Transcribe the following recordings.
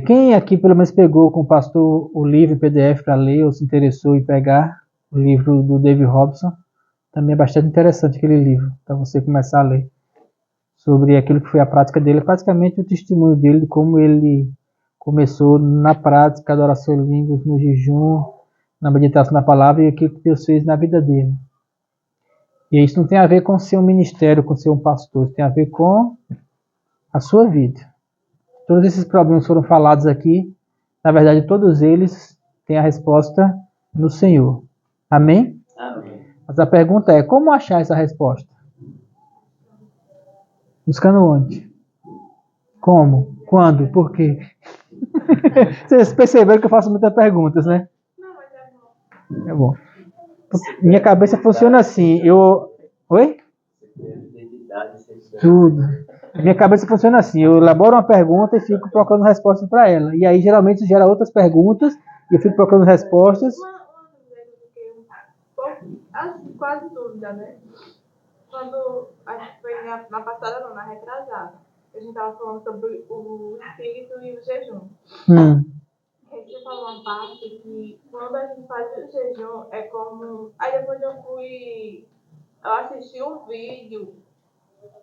Quem aqui pelo menos pegou com o pastor o livro em PDF para ler ou se interessou em pegar o livro do David Robson? Também é bastante interessante aquele livro, para você começar a ler sobre aquilo que foi a prática dele, praticamente o testemunho dele, de como ele começou na prática da oração em línguas, no jejum, na meditação na palavra e aquilo que Deus fez na vida dele. E isso não tem a ver com ser um ministério, com ser um pastor, isso tem a ver com a sua vida. Todos esses problemas foram falados aqui, na verdade todos eles têm a resposta no Senhor. Amém? Amém. Mas a pergunta é, como achar essa resposta? Buscando onde? Como? Quando? Por quê? Vocês perceberam que eu faço muitas perguntas, né? Não, mas é bom. É bom. Minha cabeça funciona assim. Oi? Tudo. Minha cabeça funciona assim. Eu elaboro uma pergunta e fico procurando respostas para ela. E aí, geralmente, isso gera outras perguntas e eu fico procurando respostas. Uma dúvida que eu fiquei quase dúvida, né? Quando a gente foi na passada, não, na retrasada, a gente tava falando sobre o espírito e o jejum. A gente falou uma parte que quando a gente faz o jejum é como. Aí depois eu assisti um vídeo,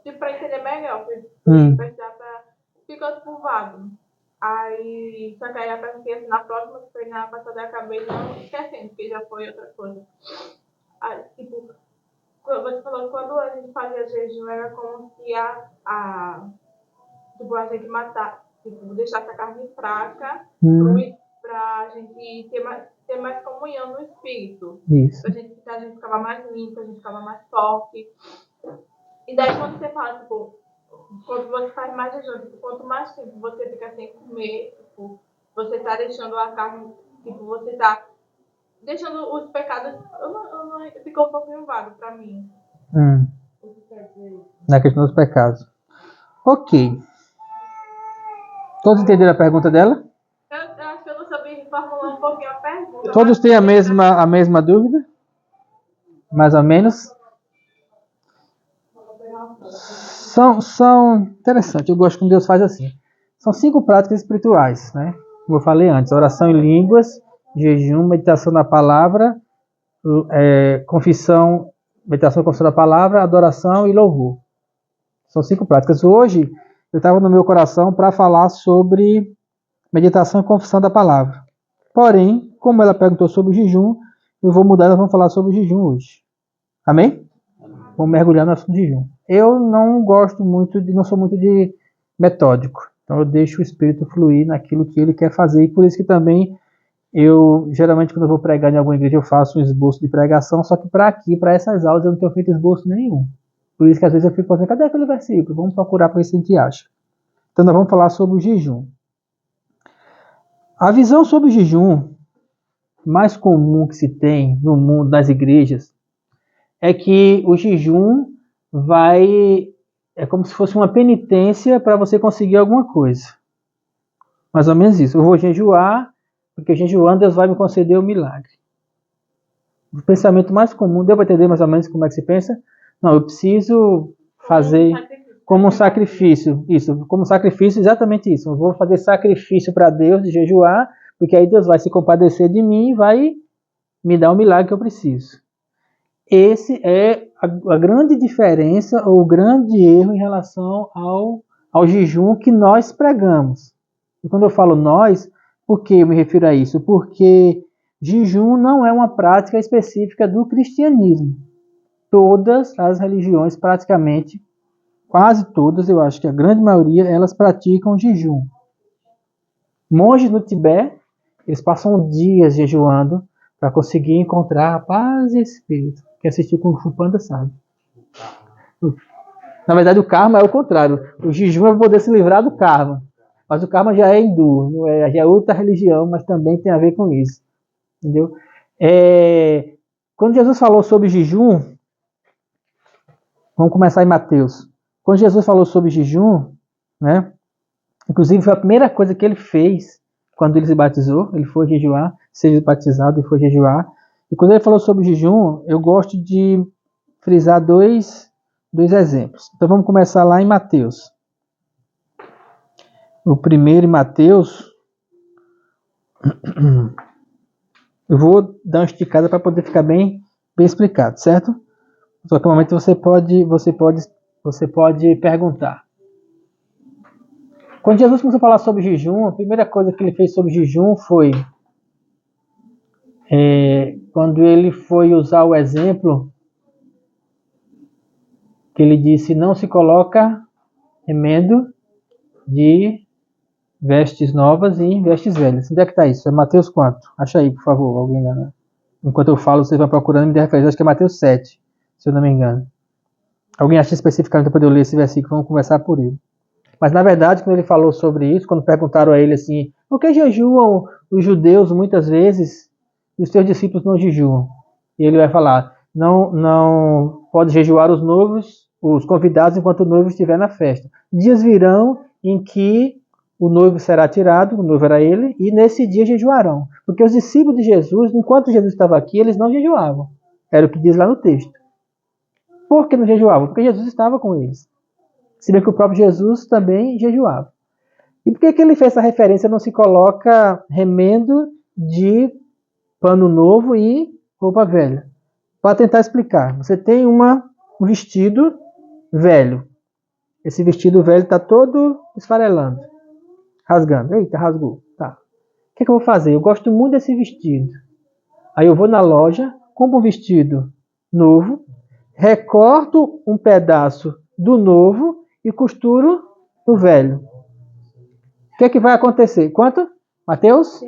tipo, pra entender melhor, ficou tipo vago. Aí, só que aí eu perguntei assim, na próxima que foi na passada, eu acabei não esquecendo, porque já foi outra coisa. Aí, tipo, você falou que quando a gente fazia jejum era como se tipo, a gente matar, tipo, deixar essa carne fraca pra gente ter mais comunhão no espírito. Isso. A gente ficava mais limpo, a gente ficava mais forte. E daí quando você fala, tipo, quando você faz mais jejum, tipo, quanto mais tempo você fica sem comer, tipo, você tá deixando a carne, tipo, você tá deixando os pecados. Ficou um pouquinho vago pra mim. O que quer dizer? Na questão dos pecados. Ok. Todos entenderam a pergunta dela? Eu acho que eu não sabia formular um pouquinho a pergunta. Todos têm a mesma dúvida? Mais ou menos? São interessantes. Eu gosto como Deus faz assim. São 5 práticas espirituais, né? Como eu falei antes: oração em línguas, jejum, meditação na palavra, confissão, meditação e confissão da palavra, adoração e louvor. São 5 práticas. Hoje eu estava no meu coração para falar sobre meditação e confissão da palavra. Porém, como ela perguntou sobre o jejum, eu vou mudar e nós vamos falar sobre o jejum hoje. Amém? Vamos mergulhar no assunto de jejum. Eu não sou muito de metódico. Então eu deixo o Espírito fluir naquilo que ele quer fazer. E por isso que também geralmente quando eu vou pregar em alguma igreja, eu faço um esboço de pregação, só que para essas aulas, eu não tenho feito esboço nenhum. Por isso que às vezes eu fico pensando, cadê aquele versículo? Vamos procurar para ver se a gente acha. Então nós vamos falar sobre o jejum. A visão sobre o jejum mais comum que se tem no mundo das igrejas é que o jejum é como se fosse uma penitência para você conseguir alguma coisa. Mais ou menos isso. Eu vou jejuar, porque jejuando Deus vai me conceder o milagre. O pensamento mais comum, deu para entender mais ou menos como é que se pensa? Não, eu preciso fazer como um sacrifício. Isso, como um sacrifício, exatamente isso. Eu vou fazer sacrifício para Deus de jejuar, porque aí Deus vai se compadecer de mim e vai me dar o milagre que eu preciso. Esse é a grande diferença ou o grande erro em relação ao jejum que nós pregamos. E quando eu falo nós, por que eu me refiro a isso? Porque jejum não é uma prática específica do cristianismo. Todas as religiões, praticamente, quase todas, eu acho que a grande maioria, elas praticam jejum. Monges no Tibete, eles passam dias jejuando para conseguir encontrar a paz e espírito. Quem assistiu Kung Fu Panda sabe. Na verdade, o karma é o contrário. O jejum é poder se livrar do karma. Mas o karma já é hindu, já é outra religião, mas também tem a ver com isso. Entendeu? Quando Jesus falou sobre jejum, vamos começar em Mateus. Quando Jesus falou sobre jejum, né? Inclusive foi a primeira coisa que ele fez quando ele se batizou. Ele foi jejuar, seja batizado e foi jejuar. E quando ele falou sobre jejum, eu gosto de frisar dois exemplos. Então vamos começar lá em Mateus. o primeiro em Mateus, eu vou dar uma esticada para poder ficar bem explicado, certo? Só que no momento você pode perguntar. Quando Jesus começou a falar sobre jejum, a primeira coisa que ele fez sobre jejum foi quando ele foi usar o exemplo que ele disse: não se coloca remendo de vestes novas em vestes velhas. Onde é que está isso? É Mateus quanto? Acha aí, por favor, alguém lá. Enquanto eu falo, você vai procurando e me dê referência. Acho que é Mateus 7, se eu não me engano. Alguém acha especificamente para poder ler esse versículo? Vamos conversar por ele. Mas, na verdade, quando ele falou sobre isso, quando perguntaram a ele assim, por que jejuam os judeus muitas vezes e os seus discípulos não jejuam? E ele vai falar, não pode jejuar os convidados, enquanto o noivo estiver na festa. Dias virão em que o noivo será tirado, o noivo era ele, e nesse dia jejuarão. Porque os discípulos de Jesus, enquanto Jesus estava aqui, eles não jejuavam. Era o que diz lá no texto. Por que não jejuavam? Porque Jesus estava com eles. Se bem que o próprio Jesus também jejuava. E por que ele fez essa referência? Não se coloca remendo de pano novo e roupa velha. Para tentar explicar. Você tem um vestido velho. Esse vestido velho está todo esfarelando. Rasgando. Eita, rasgou. Tá. O que eu vou fazer? Eu gosto muito desse vestido. Aí eu vou na loja, compro um vestido novo, recorto um pedaço do novo e costuro no velho. O que vai acontecer? Quanto? Mateus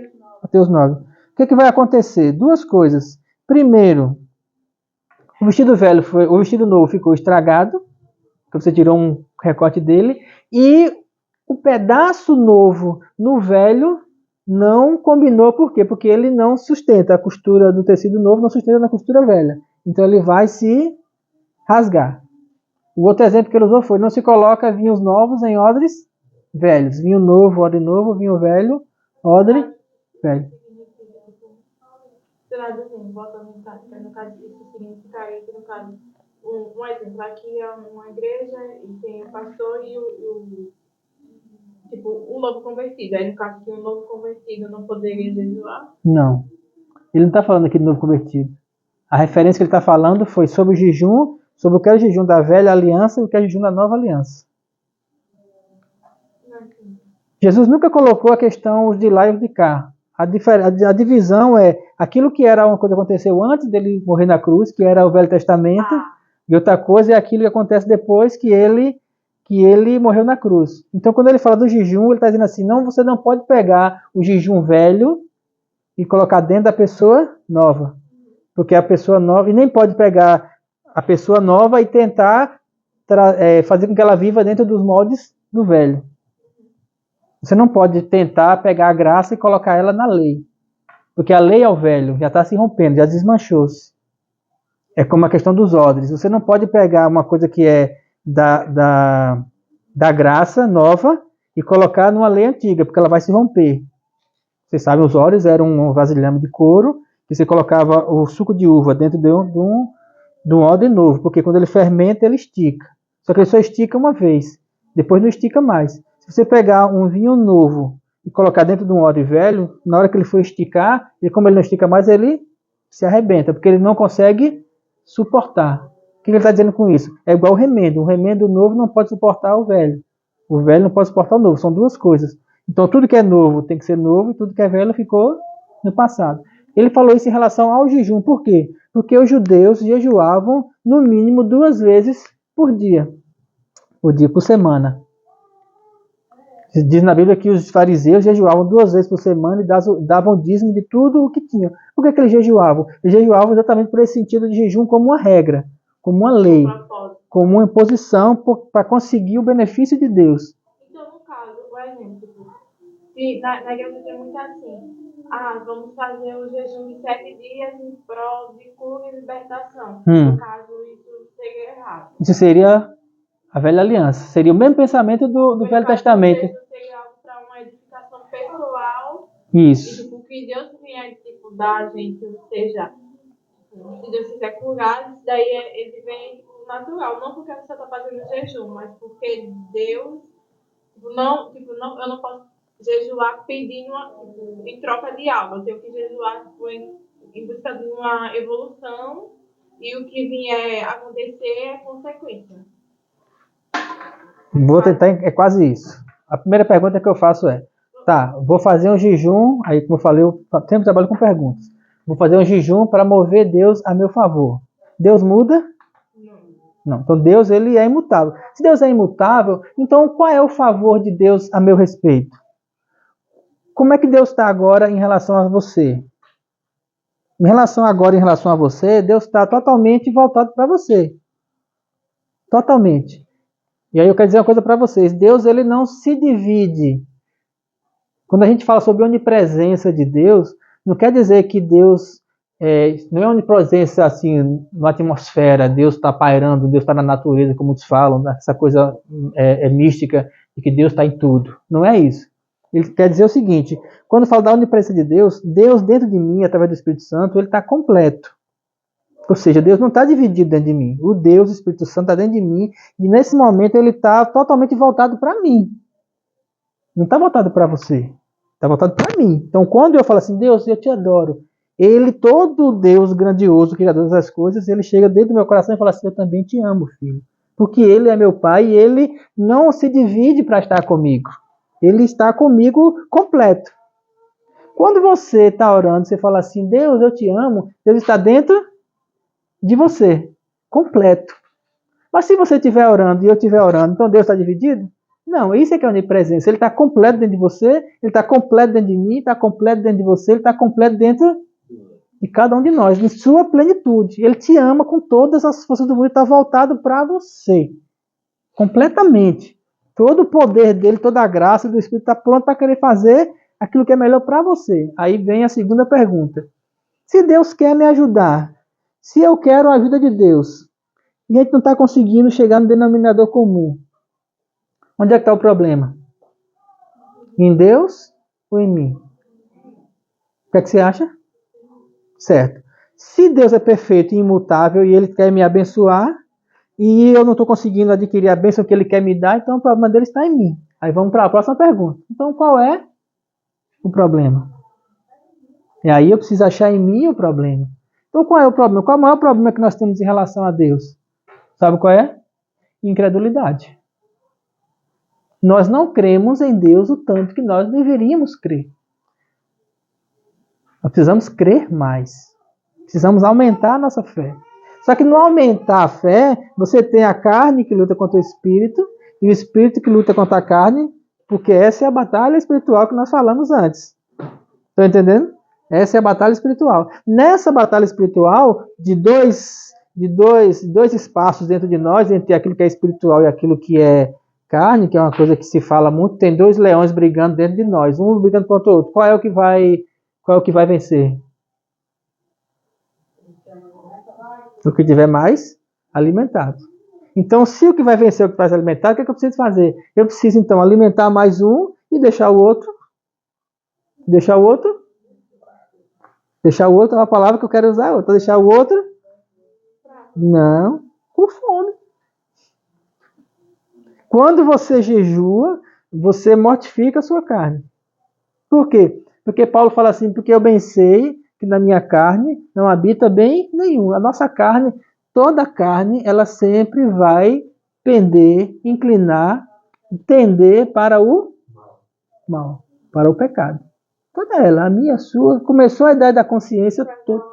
9. O que vai acontecer? Duas coisas. Primeiro, o vestido novo ficou estragado, porque você tirou um recorte dele, e o pedaço novo no velho não combinou. Por quê? Porque ele não sustenta a costura do tecido novo, não sustenta na costura velha. Então ele vai se rasgar. O outro exemplo que ele usou foi: não se coloca vinhos novos em odres velhos. Vinho novo, odre novo, vinho velho, odre velho. Traduzindo, voltando no caso, isso significaria que, no caso, um exemplo, aqui é uma igreja e tem o pastor e um novo convertido. Aí, no caso, que um novo convertido não poderia jejuar? Não. Ele não está falando aqui de novo convertido. A referência que ele está falando foi sobre o jejum, sobre o que é o jejum da velha aliança e o que é o jejum da nova aliança. Jesus nunca colocou a questão os de lá e os de cá. A divisão é aquilo que era uma coisa que aconteceu antes dele morrer na cruz, que era o Velho Testamento, e outra coisa é aquilo que acontece depois que ele morreu na cruz. Então, quando ele fala do jejum, ele está dizendo assim: não, você não pode pegar o jejum velho e colocar dentro da pessoa nova. Porque a pessoa nova, e nem pode pegar a pessoa nova e tentar fazer com que ela viva dentro dos moldes do velho. Você não pode tentar pegar a graça e colocar ela na lei. Porque a lei é o velho, já está se rompendo, já desmanchou-se. É como a questão dos odres. Você não pode pegar uma coisa que é da graça nova e colocar numa lei antiga, porque ela vai se romper. Vocês sabem, os odres eram um vasilhame de couro, que você colocava o suco de uva dentro de um odre novo, porque quando ele fermenta, ele estica. Só que ele só estica uma vez, depois não estica mais. Se você pegar um vinho novo e colocar dentro de um odre velho, na hora que ele for esticar, e como ele não estica mais, ele se arrebenta, porque ele não consegue suportar. O que ele está dizendo com isso? É igual o remendo. O remendo novo não pode suportar o velho. O velho não pode suportar o novo. São duas coisas. Então tudo que é novo tem que ser novo e tudo que é velho ficou no passado. Ele falou isso em relação ao jejum. Por quê? Porque os judeus jejuavam no mínimo 2 vezes por dia. Por semana. Diz na Bíblia que os fariseus jejuavam 2 vezes por semana e davam dízimo de tudo o que tinham. Por que eles jejuavam? Eles jejuavam exatamente por esse sentido de jejum como uma regra, como uma lei, como uma imposição para conseguir o benefício de Deus. Então, no caso, por exemplo, se na igreja tem muito assim: vamos fazer o jejum de 7 dias em prol de cura e libertação. No caso, isso seria errado. Isso seria a velha aliança. Seria o mesmo pensamento do Velho Testamento. Isso seria algo para uma edificação pessoal. Isso. E tipo, que Deus vier dar a gente, ou seja, se Deus quiser curar, isso daí ele vem natural. Não porque você está fazendo jejum, mas porque Deus Não, eu não posso jejuar pedindo em troca de algo. Eu tenho que jejuar em busca de uma evolução e o que vier acontecer é consequência. Vou tentar, é quase isso. A primeira pergunta que eu faço é, tá, vou fazer um jejum, aí como eu falei, eu sempre trabalho com perguntas. Vou fazer um jejum para mover Deus a meu favor. Deus muda? Não. Então Deus, ele é imutável. Se Deus é imutável, então qual é o favor de Deus a meu respeito? Como é que Deus está agora em relação a você? Em relação a você, Deus está totalmente voltado para você. Totalmente. E aí eu quero dizer uma coisa para vocês. Deus, ele não se divide. Quando a gente fala sobre a onipresença de Deus, não quer dizer que Deus não é onipresença assim na atmosfera, Deus está pairando, Deus está na natureza, como muitos falam, essa coisa mística de que Deus está em tudo. Não é isso. Ele quer dizer o seguinte, quando fala da onipresença de Deus, Deus dentro de mim, através do Espírito Santo, ele está completo. Ou seja, Deus não está dividido dentro de mim. O Deus, o Espírito Santo está dentro de mim e nesse momento ele está totalmente voltado para mim. Não está voltado para você. Está voltado para mim. Então, quando eu falo assim, Deus, eu te adoro. Ele, todo Deus grandioso, criador das coisas, ele chega dentro do meu coração e fala assim, eu também te amo, filho. Porque ele é meu pai e ele não se divide para estar comigo. Ele está comigo completo. Quando você está orando, você fala assim, Deus, eu te amo. Deus está dentro de você, completo. Mas se você estiver orando e eu estiver orando, então Deus está dividido? Não, isso é que é a onipresença. Ele está completo dentro de você, ele está completo dentro de mim, está completo dentro de você, ele está completo dentro de cada um de nós, em sua plenitude. Ele te ama com todas as forças do mundo e está voltado para você. Completamente. Todo o poder dele, toda a graça do Espírito está pronto para querer fazer aquilo que é melhor para você. Aí vem a segunda pergunta. Se Deus quer me ajudar, se eu quero a ajuda de Deus, e a gente não está conseguindo chegar no denominador comum, onde é que está o problema? Em Deus ou em mim? O que é que você acha? Certo. Se Deus é perfeito e imutável e Ele quer me abençoar, e eu não estou conseguindo adquirir a bênção que Ele quer me dar, então o problema dele está em mim. Aí vamos para a próxima pergunta. Então qual é o problema? E aí eu preciso achar em mim o problema. Então qual é o problema? Qual é o maior problema que nós temos em relação a Deus? Sabe qual é? Incredulidade. Nós não cremos em Deus o tanto que nós deveríamos crer. Nós precisamos crer mais. Precisamos aumentar a nossa fé. Só que no aumentar a fé, você tem a carne que luta contra o espírito e o espírito que luta contra a carne, porque essa é a batalha espiritual que nós falamos antes. Estão entendendo? Essa é a batalha espiritual. Nessa batalha espiritual, de dois espaços dentro de nós, entre aquilo que é espiritual e aquilo que é carne, que é uma coisa que se fala muito, tem dois leões brigando dentro de nós, um brigando contra o outro. Qual é o que vai vencer? O que tiver mais alimentado. Então, se o que vai vencer é o que vai se alimentar, o que é que eu preciso fazer? Eu preciso, então, alimentar mais um e deixar o outro. Deixar o outro é uma palavra que eu quero usar. Outra. Deixar o outro? Não, com fome. Quando você jejua, você mortifica a sua carne. Por quê? Porque Paulo fala assim, porque eu bem sei que na minha carne não habita bem nenhum. A nossa carne, toda a carne, ela sempre vai pender, inclinar, tender para o mal, para o pecado. Toda ela, a minha, a sua, começou a ideia da consciência toda.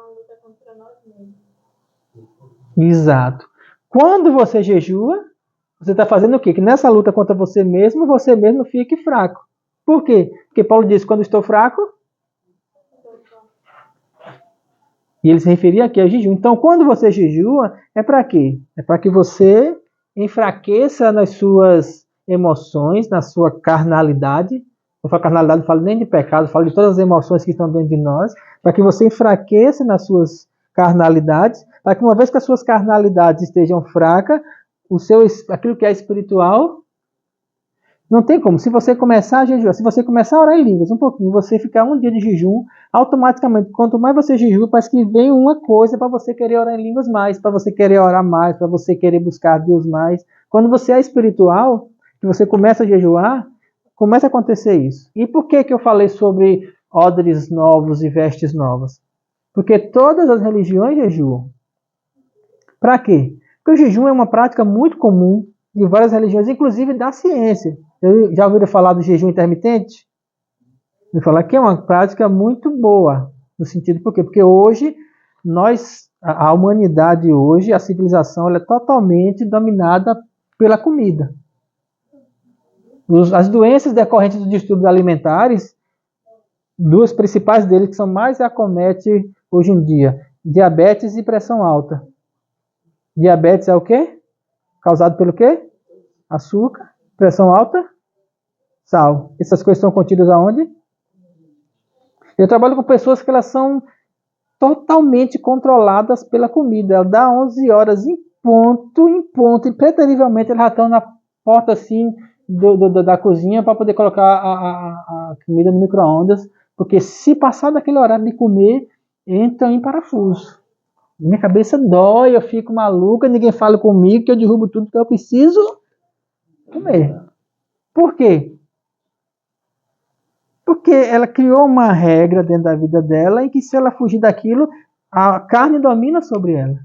Exato. Quando você jejua, você está fazendo o quê? Que nessa luta contra você mesmo fique fraco. Por quê? Porque Paulo diz, quando estou fraco, e ele se referia aqui a jejum. Então, quando você jejua, é para quê? É para que você enfraqueça nas suas emoções, na sua carnalidade. Não falo carnalidade, não falo nem de pecado, falo de todas as emoções que estão dentro de nós, para que você enfraqueça nas suas carnalidades, para que uma vez que as suas carnalidades estejam fracas, aquilo que é espiritual, não tem como. Se você começar a jejuar, se você começar a orar em línguas um pouquinho, você ficar um dia de jejum, automaticamente, quanto mais você jejua, parece que vem uma coisa para você querer orar em línguas mais, para você querer orar mais, para você querer buscar Deus mais. Quando você é espiritual, que você começa a jejuar, começa a acontecer isso. E por que eu falei sobre odres novos e vestes novas? Porque todas as religiões jejuam. Para quê? Porque o jejum é uma prática muito comum de várias religiões, inclusive da ciência. Eu já ouviram falar do jejum intermitente? Vou falar que é uma prática muito boa. No sentido, por quê? Porque hoje, a humanidade hoje, a civilização, ela é totalmente dominada pela comida. As doenças decorrentes dos distúrbios alimentares, duas principais deles que são mais acomete hoje em dia, diabetes e pressão alta. Diabetes é o quê? Causado pelo quê? Açúcar. Pressão alta? Sal. Essas coisas estão contidas aonde? Eu trabalho com pessoas que elas são totalmente controladas pela comida. Ela dá 11 horas em ponto, impreterivelmente elas já estão na porta assim da cozinha para poder colocar a comida no micro-ondas, porque se passar daquele horário de comer, entra em parafuso. Minha cabeça dói, eu fico maluca, ninguém fala comigo, que eu derrubo tudo que eu preciso comer. Por quê? Porque ela criou uma regra dentro da vida dela em que se ela fugir daquilo, a carne domina sobre ela.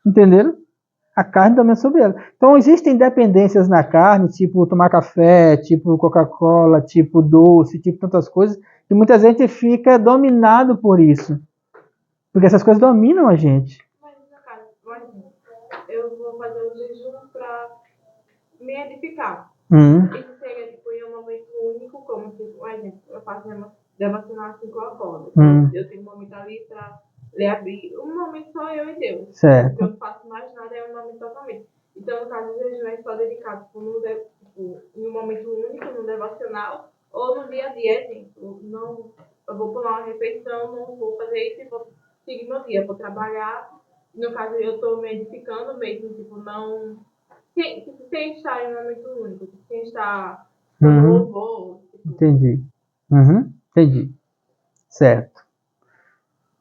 Entenderam? A carne domina sobre ela. Então existem dependências na carne, tipo tomar café, tipo Coca-Cola, tipo doce, tipo tantas coisas, que muita gente fica dominado por isso. Porque essas coisas dominam a gente. Mas, eu vou fazer o jejum para me edificar. Isso seria tipo, em um momento único, como se, por exemplo, eu faço devocional assim com a acordo. Eu tenho um momento ali para ler a Bíblia. Um momento só eu e Deus. Certo. Eu não faço mais nada, é um momento totalmente. Então, no caso, o jejum é só dedicado em um momento único, no devocional, ou no dia a dia, exemplo. Não, eu vou pular uma refeição, não vou fazer isso e vou seguir meu dia. Vou trabalhar. No caso, eu estou me edificando mesmo, tipo, não... Sem estar em um momento único, sem estar no louvor. Tipo. Entendi. Entendi. Certo.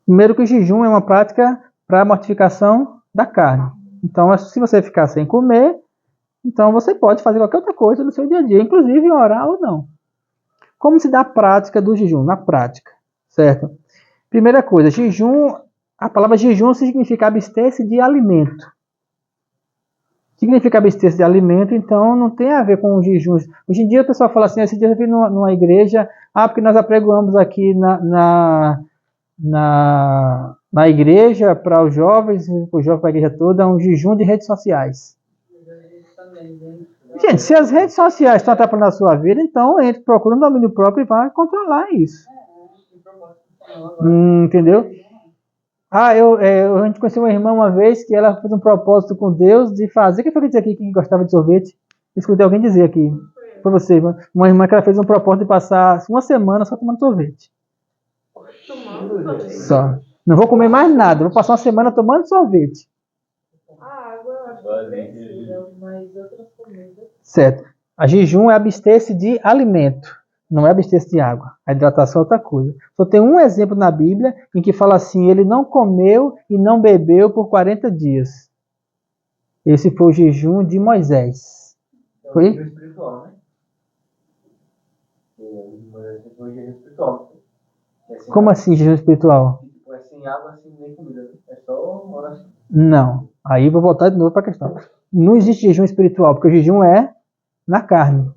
Primeiro que o jejum é uma prática para mortificação da carne. Então, se você ficar sem comer, então você pode fazer qualquer outra coisa no seu dia a dia, inclusive orar ou não. Como se dá a prática do jejum? Na prática, certo? Primeira coisa, jejum, a palavra jejum significa abster-se de alimento. Significa abster-se de alimento, então não tem a ver com os jejuns. Hoje em dia o pessoal fala assim, esse dia eu vi numa igreja, porque nós apregoamos aqui na igreja para os jovens, para a igreja toda, um jejum de redes sociais. Gente, se as redes sociais estão atrapalhando a sua vida, então procura um domínio próprio e vai controlar isso. Entendeu? A gente conheceu uma irmã uma vez que ela fez um propósito com Deus de fazer. Quem foi que disse aqui que gostava de sorvete? Escutei alguém dizer aqui. Foi você, uma irmã que ela fez um propósito de passar uma semana só tomando sorvete. Só. Não vou comer mais nada, vou passar uma semana tomando sorvete. Certo. A jejum é abster-se de alimento, não é abster-se de água. A hidratação é outra coisa. Só tem um exemplo na Bíblia em que fala assim, ele não comeu e não bebeu por 40 dias. Esse foi o jejum de Moisés. Foi? Jejum espiritual, né? O jejum espiritual. Como assim jejum espiritual? É sem água, sem nem comida. É só oração. Não. Aí vou voltar de novo para a questão. Não existe jejum espiritual, porque o jejum é na carne.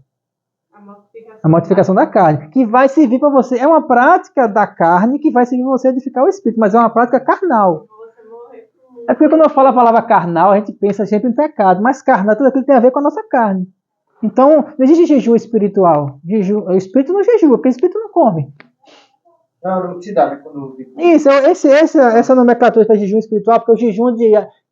A mortificação da carne, que vai servir para você. É uma prática da carne que vai servir para você edificar o espírito, mas é uma prática carnal. É porque quando eu falo a palavra carnal, a gente pensa sempre em pecado, mas carnal é tudo aquilo que tem a ver com a nossa carne. Então, não existe jejum espiritual. O espírito não jejua, porque o espírito não come. Não te dá, né? Isso, essa nomenclatura para jejum espiritual, porque o jejum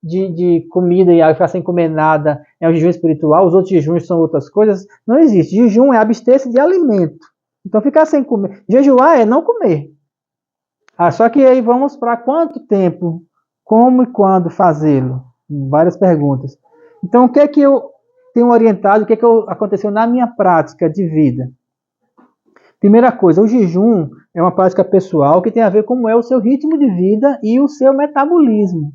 de comida e ficar sem comer nada é um jejum espiritual, os outros jejuns são outras coisas. Não existe. Jejum é abster-se de alimento. Então, ficar sem comer. Jejuar é não comer. Só que aí vamos para quanto tempo, como e quando fazê-lo? Várias perguntas. Então, o que é que eu tenho orientado, o que é que aconteceu na minha prática de vida? Primeira coisa, o jejum é uma prática pessoal que tem a ver com como é o seu ritmo de vida e o seu metabolismo.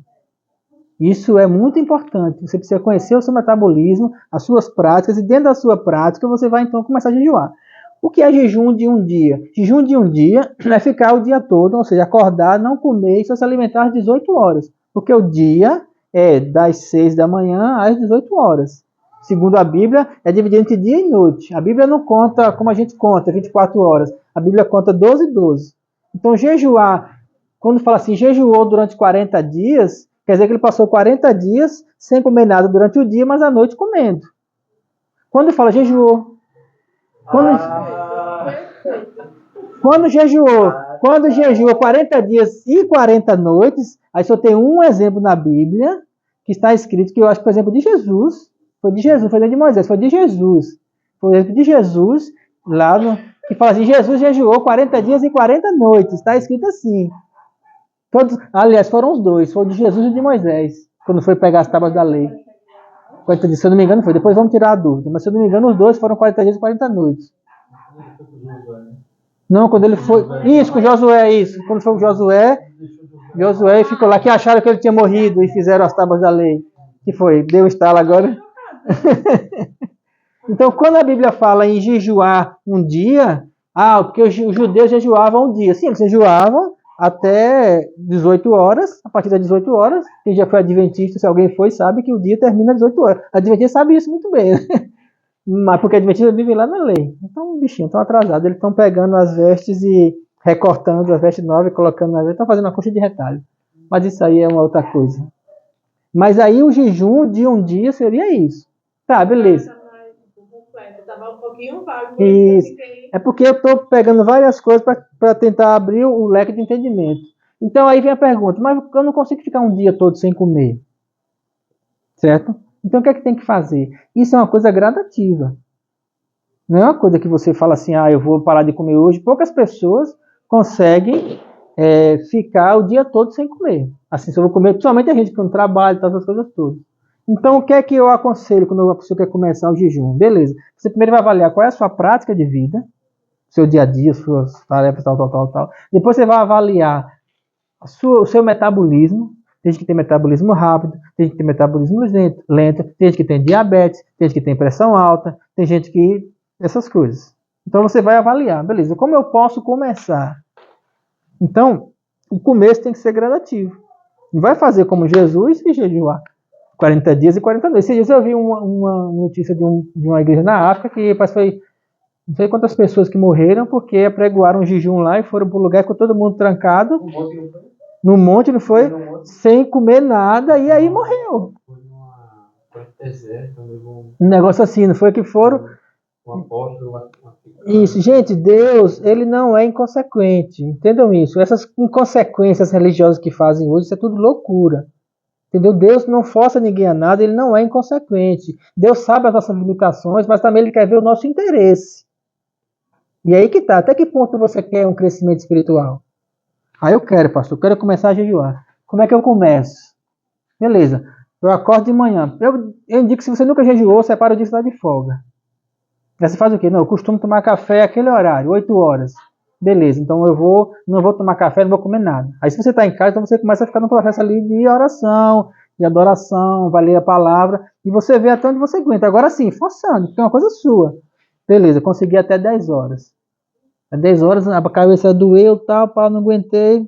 Isso é muito importante. Você precisa conhecer o seu metabolismo, as suas práticas, e dentro da sua prática você vai então começar a jejuar. O que é jejum de um dia? Jejum de um dia é ficar o dia todo, ou seja, acordar, não comer e só se alimentar às 18 horas. Porque o dia é das 6 da manhã às 18 horas. Segundo a Bíblia, é dividido entre dia e noite. A Bíblia não conta como a gente conta, 24 horas. A Bíblia conta 12 e 12. Então, jejuar, quando fala assim, jejuou durante 40 dias, quer dizer que ele passou 40 dias sem comer nada durante o dia, mas à noite comendo. Quando fala jejuou, quando jejuou 40 dias e 40 noites, aí só tem um exemplo na Bíblia, que está escrito, que eu acho que foi o exemplo de Jesus. Foi de Jesus, foi de Moisés, foi de Jesus. Foi o exemplo de Jesus, lá no, que fala assim, Jesus jejuou 40 dias e 40 noites. Está escrito assim. Todos, aliás, foram os dois, foi o de Jesus e o de Moisés, quando foi pegar as tábuas da lei. 40 dias, se eu não me engano foi, depois vamos tirar a dúvida, mas se eu não me engano os dois foram 40 dias e 40 noites. Não, quando ele foi, isso, com Josué, isso, quando foi com Josué ficou lá, que acharam que ele tinha morrido e fizeram as tábuas da lei. Que foi, deu um estalo agora. Então, quando a Bíblia fala em jejuar um dia, porque os judeus jejuavam um dia. Sim, eles jejuavam até 18 horas, a partir das 18 horas. Quem já foi adventista, se alguém foi, sabe que o dia termina às 18 horas. A adventista sabe isso muito bem, né? Mas porque a adventista vive lá na lei. Então, bichinho, estão atrasados. Eles estão pegando as vestes e recortando as vestes novas e colocando na veste. Estão fazendo uma coxa de retalho. Mas isso aí é uma outra coisa. Mas aí o jejum de um dia seria isso. Tá, beleza. Isso. É porque eu estou pegando várias coisas para tentar abrir o leque de entendimento. Então aí vem a pergunta, mas eu não consigo ficar um dia todo sem comer. Certo? Então o que é que tem que fazer? Isso é uma coisa gradativa. Não é uma coisa que você fala assim, eu vou parar de comer hoje. Poucas pessoas conseguem ficar o dia todo sem comer. Assim, se eu vou comer, principalmente a gente que não trabalha, essas coisas todas. Então, o que é que eu aconselho quando a pessoa quer começar o jejum? Beleza. Você primeiro vai avaliar qual é a sua prática de vida, seu dia a dia, suas tarefas, tal. Depois você vai avaliar o seu metabolismo. Tem gente que tem metabolismo rápido, tem gente que tem metabolismo lento, tem gente que tem diabetes, tem gente que tem pressão alta, tem gente que... essas coisas. Então, você vai avaliar. Beleza, como eu posso começar? Então, o começo tem que ser gradativo. Não vai fazer como Jesus e jejuar 40 dias e 40 noites. Esses dias eu vi uma notícia de uma igreja na África que parece que foi não sei quantas pessoas que morreram porque apregoaram um jejum lá e foram para um lugar com todo mundo trancado. No monte, não foi? Sem comer nada e aí morreu. Foi no deserto, um negócio assim, não foi que foram... Um apóstolo. Isso, gente, Deus, ele não é inconsequente, entendam isso. Essas inconsequências religiosas que fazem hoje, isso é tudo loucura. Entendeu? Deus não força ninguém a nada, ele não é inconsequente. Deus sabe as nossas limitações, mas também ele quer ver o nosso interesse. E aí que tá, até que ponto você quer um crescimento espiritual? Eu quero, pastor, eu quero começar a jejuar. Como é que eu começo? Beleza, eu acordo de manhã. Eu indico que se você nunca jejuou, separa o dia que você está de folga. Aí você faz o quê? Não, eu costumo tomar café àquele horário, 8 horas. Beleza, então não vou tomar café, não vou comer nada. Aí se você está em casa, então você começa a ficar no processo ali de oração, de adoração, vai ler a palavra, e você vê até onde você aguenta. Agora sim, forçando, porque é uma coisa sua. Beleza, consegui até 10 horas. Às 10 horas a cabeça doeu, não aguentei.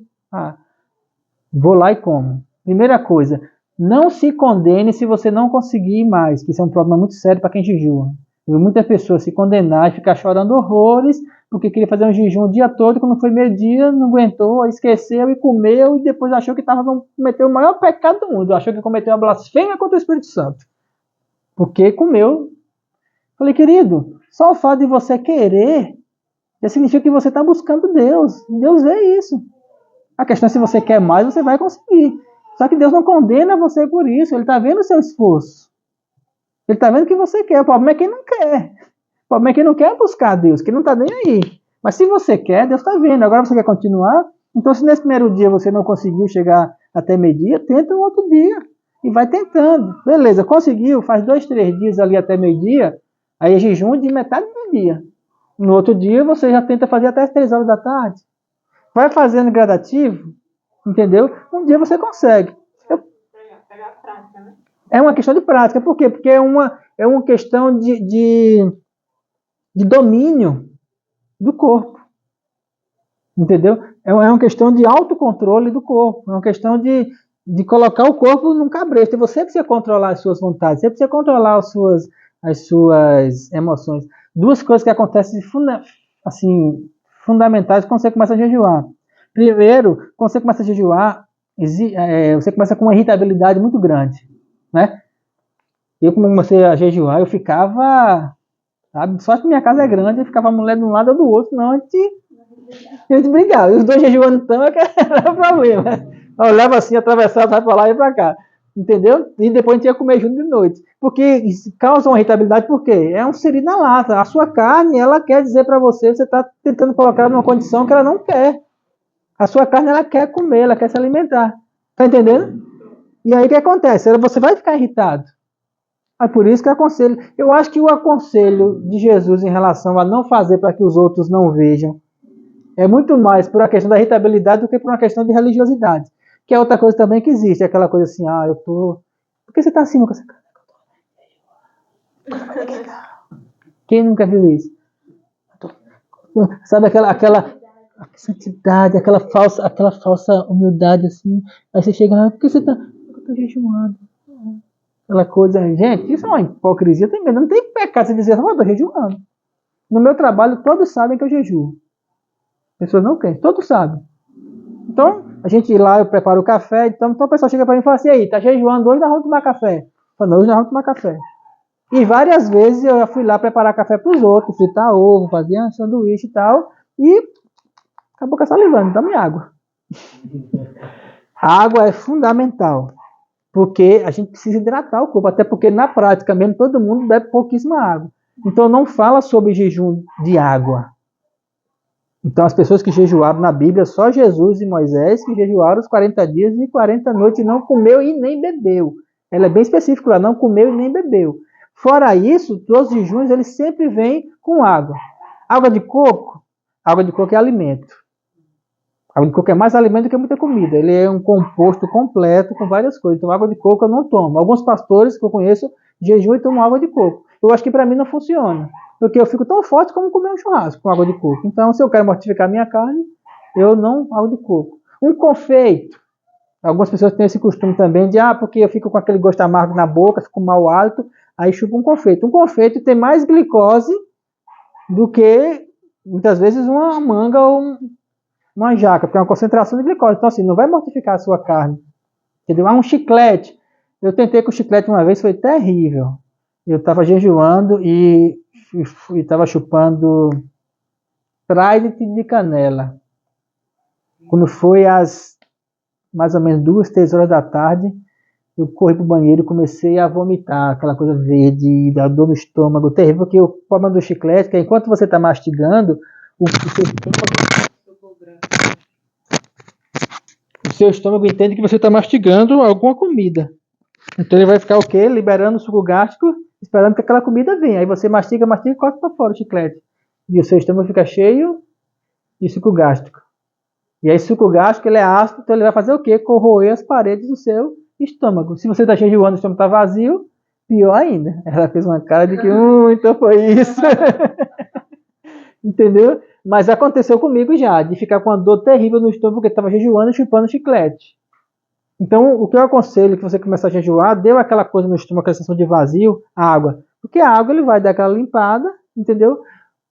Vou lá e como. Primeira coisa, não se condene se você não conseguir mais, que isso é um problema muito sério para quem jejua. Eu vi muitas pessoas se condenar e ficar chorando horrores porque queria fazer um jejum o dia todo, quando foi meio-dia, não aguentou, esqueceu e comeu e depois achou que cometeu o maior pecado do mundo, achou que cometeu uma blasfêmia contra o Espírito Santo. Porque comeu. Falei, querido, só o fato de você querer já significa que você está buscando Deus. Deus vê isso. A questão é se você quer mais, você vai conseguir. Só que Deus não condena você por isso, Ele está vendo o seu esforço. Ele está vendo o que você quer. O problema é quem não quer. O problema é quem não quer buscar Deus, que não está nem aí. Mas se você quer, Deus está vendo. Agora você quer continuar? Então, se nesse primeiro dia você não conseguiu chegar até meio-dia, tenta um outro dia. E vai tentando. Beleza, conseguiu, faz 2, 3 dias ali até meio-dia, aí é jejum de metade do dia. No outro dia, você já tenta fazer até as 3 horas da tarde. Vai fazendo gradativo, entendeu? Um dia você consegue. Pegar prática, né? É uma questão de prática. Por quê? Porque é uma questão de domínio do corpo. Entendeu? É uma questão de autocontrole do corpo. É uma questão de colocar o corpo num cabresto. E você precisa controlar as suas vontades. Você precisa controlar as suas emoções. Duas coisas que acontecem assim, fundamentais quando você começa a jejuar. Primeiro, quando você começa a jejuar, você começa com uma irritabilidade muito grande, né? Eu comecei a jejuar, eu ficava, sabe, só que minha casa é grande, eu ficava a mulher de um lado ou do outro, não, a gente brigava. E os dois jejuando então, é que era o problema. Eu olhava assim, atravessava, vai para lá e para cá. Entendeu? E depois a gente ia comer junto de noite. Porque isso causa uma irritabilidade, por quê? É um siri na lata. A sua carne, ela quer dizer para você está tentando colocar ela numa condição que ela não quer. A sua carne, ela quer comer, ela quer se alimentar. Tá entendendo? E aí o que acontece? Você vai ficar irritado. É por isso que eu aconselho. Eu acho que o aconselho de Jesus em relação a não fazer para que os outros não vejam é muito mais por uma questão da irritabilidade do que por uma questão de religiosidade. Que é outra coisa também que existe. É aquela coisa assim, eu tô... Por que você tá assim, Lucas? Quem nunca viu isso? Sabe aquela santidade, aquela falsa humildade assim. Aí você chega, por que você tá... Eu tô jejuando. Aquela coisa, gente, isso é uma hipocrisia também. Não tem pecado você dizer, eu tô jejuando. No meu trabalho, todos sabem que eu jejuo. As pessoas não querem, todos sabem. Então, a gente ir lá, eu preparo o café, então o pessoal chega para mim e fala assim, aí, tá jejuando, hoje nós vamos tomar café. Eu falo, não, hoje nós vamos tomar café. E várias vezes eu já fui lá preparar café para os outros, fritar ovo, fazer um sanduíche e tal, e acabou com essa salivando, tome água. A água é fundamental, porque a gente precisa hidratar o corpo, até porque na prática mesmo todo mundo bebe pouquíssima água. Então não fala sobre jejum de água. Então as pessoas que jejuaram na Bíblia, só Jesus e Moisés que jejuaram os 40 dias e 40 noites e não comeu e nem bebeu. Ela é bem específica lá, não comeu e nem bebeu. Fora isso, todos os jejuns eles sempre vêm com água. Água de coco é alimento. Água de coco é mais alimento do que muita comida. Ele é um composto completo com várias coisas. Então água de coco eu não tomo. Alguns pastores que eu conheço jejuam e tomam água de coco. Eu acho que para mim não funciona. Porque eu fico tão forte como comer um churrasco com água de coco. Então, se eu quero mortificar minha carne, eu não água de coco. Um confeito. Algumas pessoas têm esse costume também de, porque eu fico com aquele gosto amargo na boca, fico com mau hálito, aí chupa um confeito. Um confeito tem mais glicose do que, muitas vezes, uma manga ou uma jaca, porque é uma concentração de glicose. Então, assim, não vai mortificar a sua carne. Entendeu? Um chiclete. Eu tentei com chiclete uma vez, foi terrível. Eu estava jejuando e estava chupando Trident de canela. Quando foi às mais ou menos 2, 3 horas da tarde, eu corri para o banheiro e comecei a vomitar, aquela coisa verde, da dor no estômago, terrível, porque o problema do chiclete é que enquanto você está mastigando, o seu estômago entende que você está mastigando alguma comida. Então ele vai ficar o quê? Liberando o suco gástrico, esperando que aquela comida venha. Aí você mastiga e corta para fora o chiclete. E o seu estômago fica cheio de suco gástrico. E aí suco gástrico ele é ácido, então ele vai fazer o quê? Corroer as paredes do seu estômago. Se você está jejuando e o estômago está vazio, pior ainda. Ela fez uma cara de que, então foi isso. Entendeu? Mas aconteceu comigo já, de ficar com uma dor terrível no estômago porque estava jejuando e chupando chiclete. Então, o que eu aconselho que você começar a jejuar, deu aquela coisa no estômago, aquela sensação de vazio, água. Porque a água ele vai dar aquela limpada, entendeu?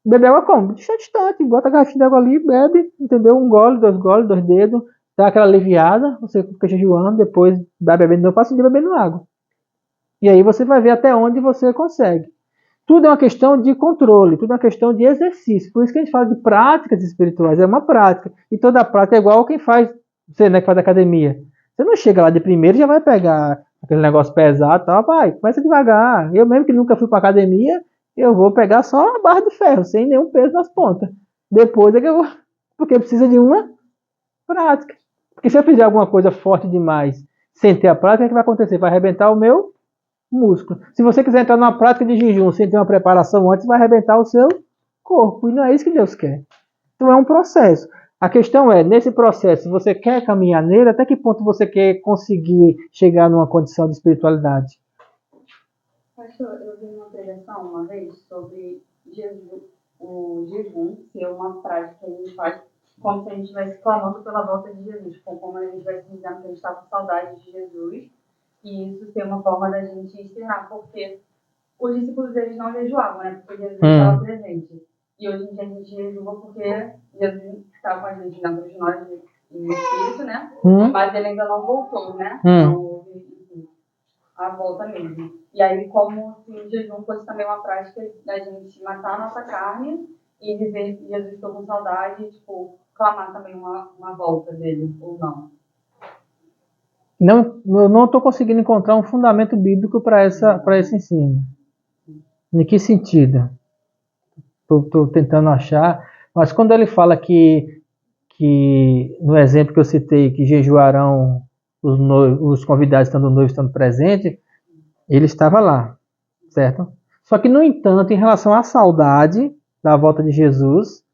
Beber água como? Deixa distante, bota a garrafinha de água ali, bebe, entendeu? Um gole, 2 dedos, dá aquela aliviada, você fica jejuando, depois vai bebendo, eu passo o dia bebendo água. E aí você vai ver até onde você consegue. Tudo é uma questão de controle, tudo é uma questão de exercício. Por isso que a gente fala de práticas espirituais, é uma prática. E toda prática é igual quem faz, você, né, que faz academia. Você não chega lá de primeiro e já vai pegar aquele negócio pesado e tal, vai, começa devagar. Eu mesmo que nunca fui para academia, eu vou pegar só a barra de ferro, sem nenhum peso nas pontas. Depois é que eu vou, porque precisa de uma prática. Porque se eu fizer alguma coisa forte demais sem ter a prática, o que vai acontecer? Vai arrebentar o meu músculo. Se você quiser entrar numa prática de jejum sem ter uma preparação antes, vai arrebentar o seu corpo. E não é isso que Deus quer. Então é um processo. A questão é, nesse processo, você quer caminhar nele? Até que ponto você quer conseguir chegar numa condição de espiritualidade? Pastor, eu vi uma pregação uma vez sobre o jejum ser uma prática que a gente faz como se a gente estivesse clamando pela volta de Jesus, como a gente estivesse dizendo que a gente está com saudade de Jesus, e isso ser uma forma da gente externar, porque os discípulos eles não jejuavam, né? Porque Jesus estava presente. E hoje em dia a gente jejua porque Jesus está com a gente dentro de nós em espírito, né? Mas ele ainda não voltou, né? Não houve, enfim, a volta mesmo. E aí, como se o jejum fosse também uma prática da gente matar a nossa carne e dizer que Jesus estou com saudade e, tipo, clamar também uma volta dele, ou não. Não, eu não estou conseguindo encontrar um fundamento bíblico para esse ensino. Em que sentido? Estou tentando achar, mas quando ele fala que no exemplo que eu citei, que jejuarão os convidados estando noivo, estando presente, ele estava lá, certo? Só que, no entanto, em relação à saudade da volta de Jesus,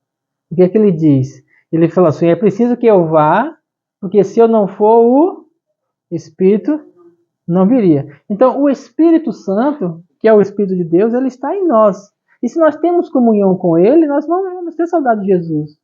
o que é que ele diz? Ele fala assim, é preciso que eu vá, porque se eu não for, o Espírito não viria. Então, o Espírito Santo, que é o Espírito de Deus, ele está em nós. E se nós temos comunhão com ele, nós não vamos ter saudade de Jesus.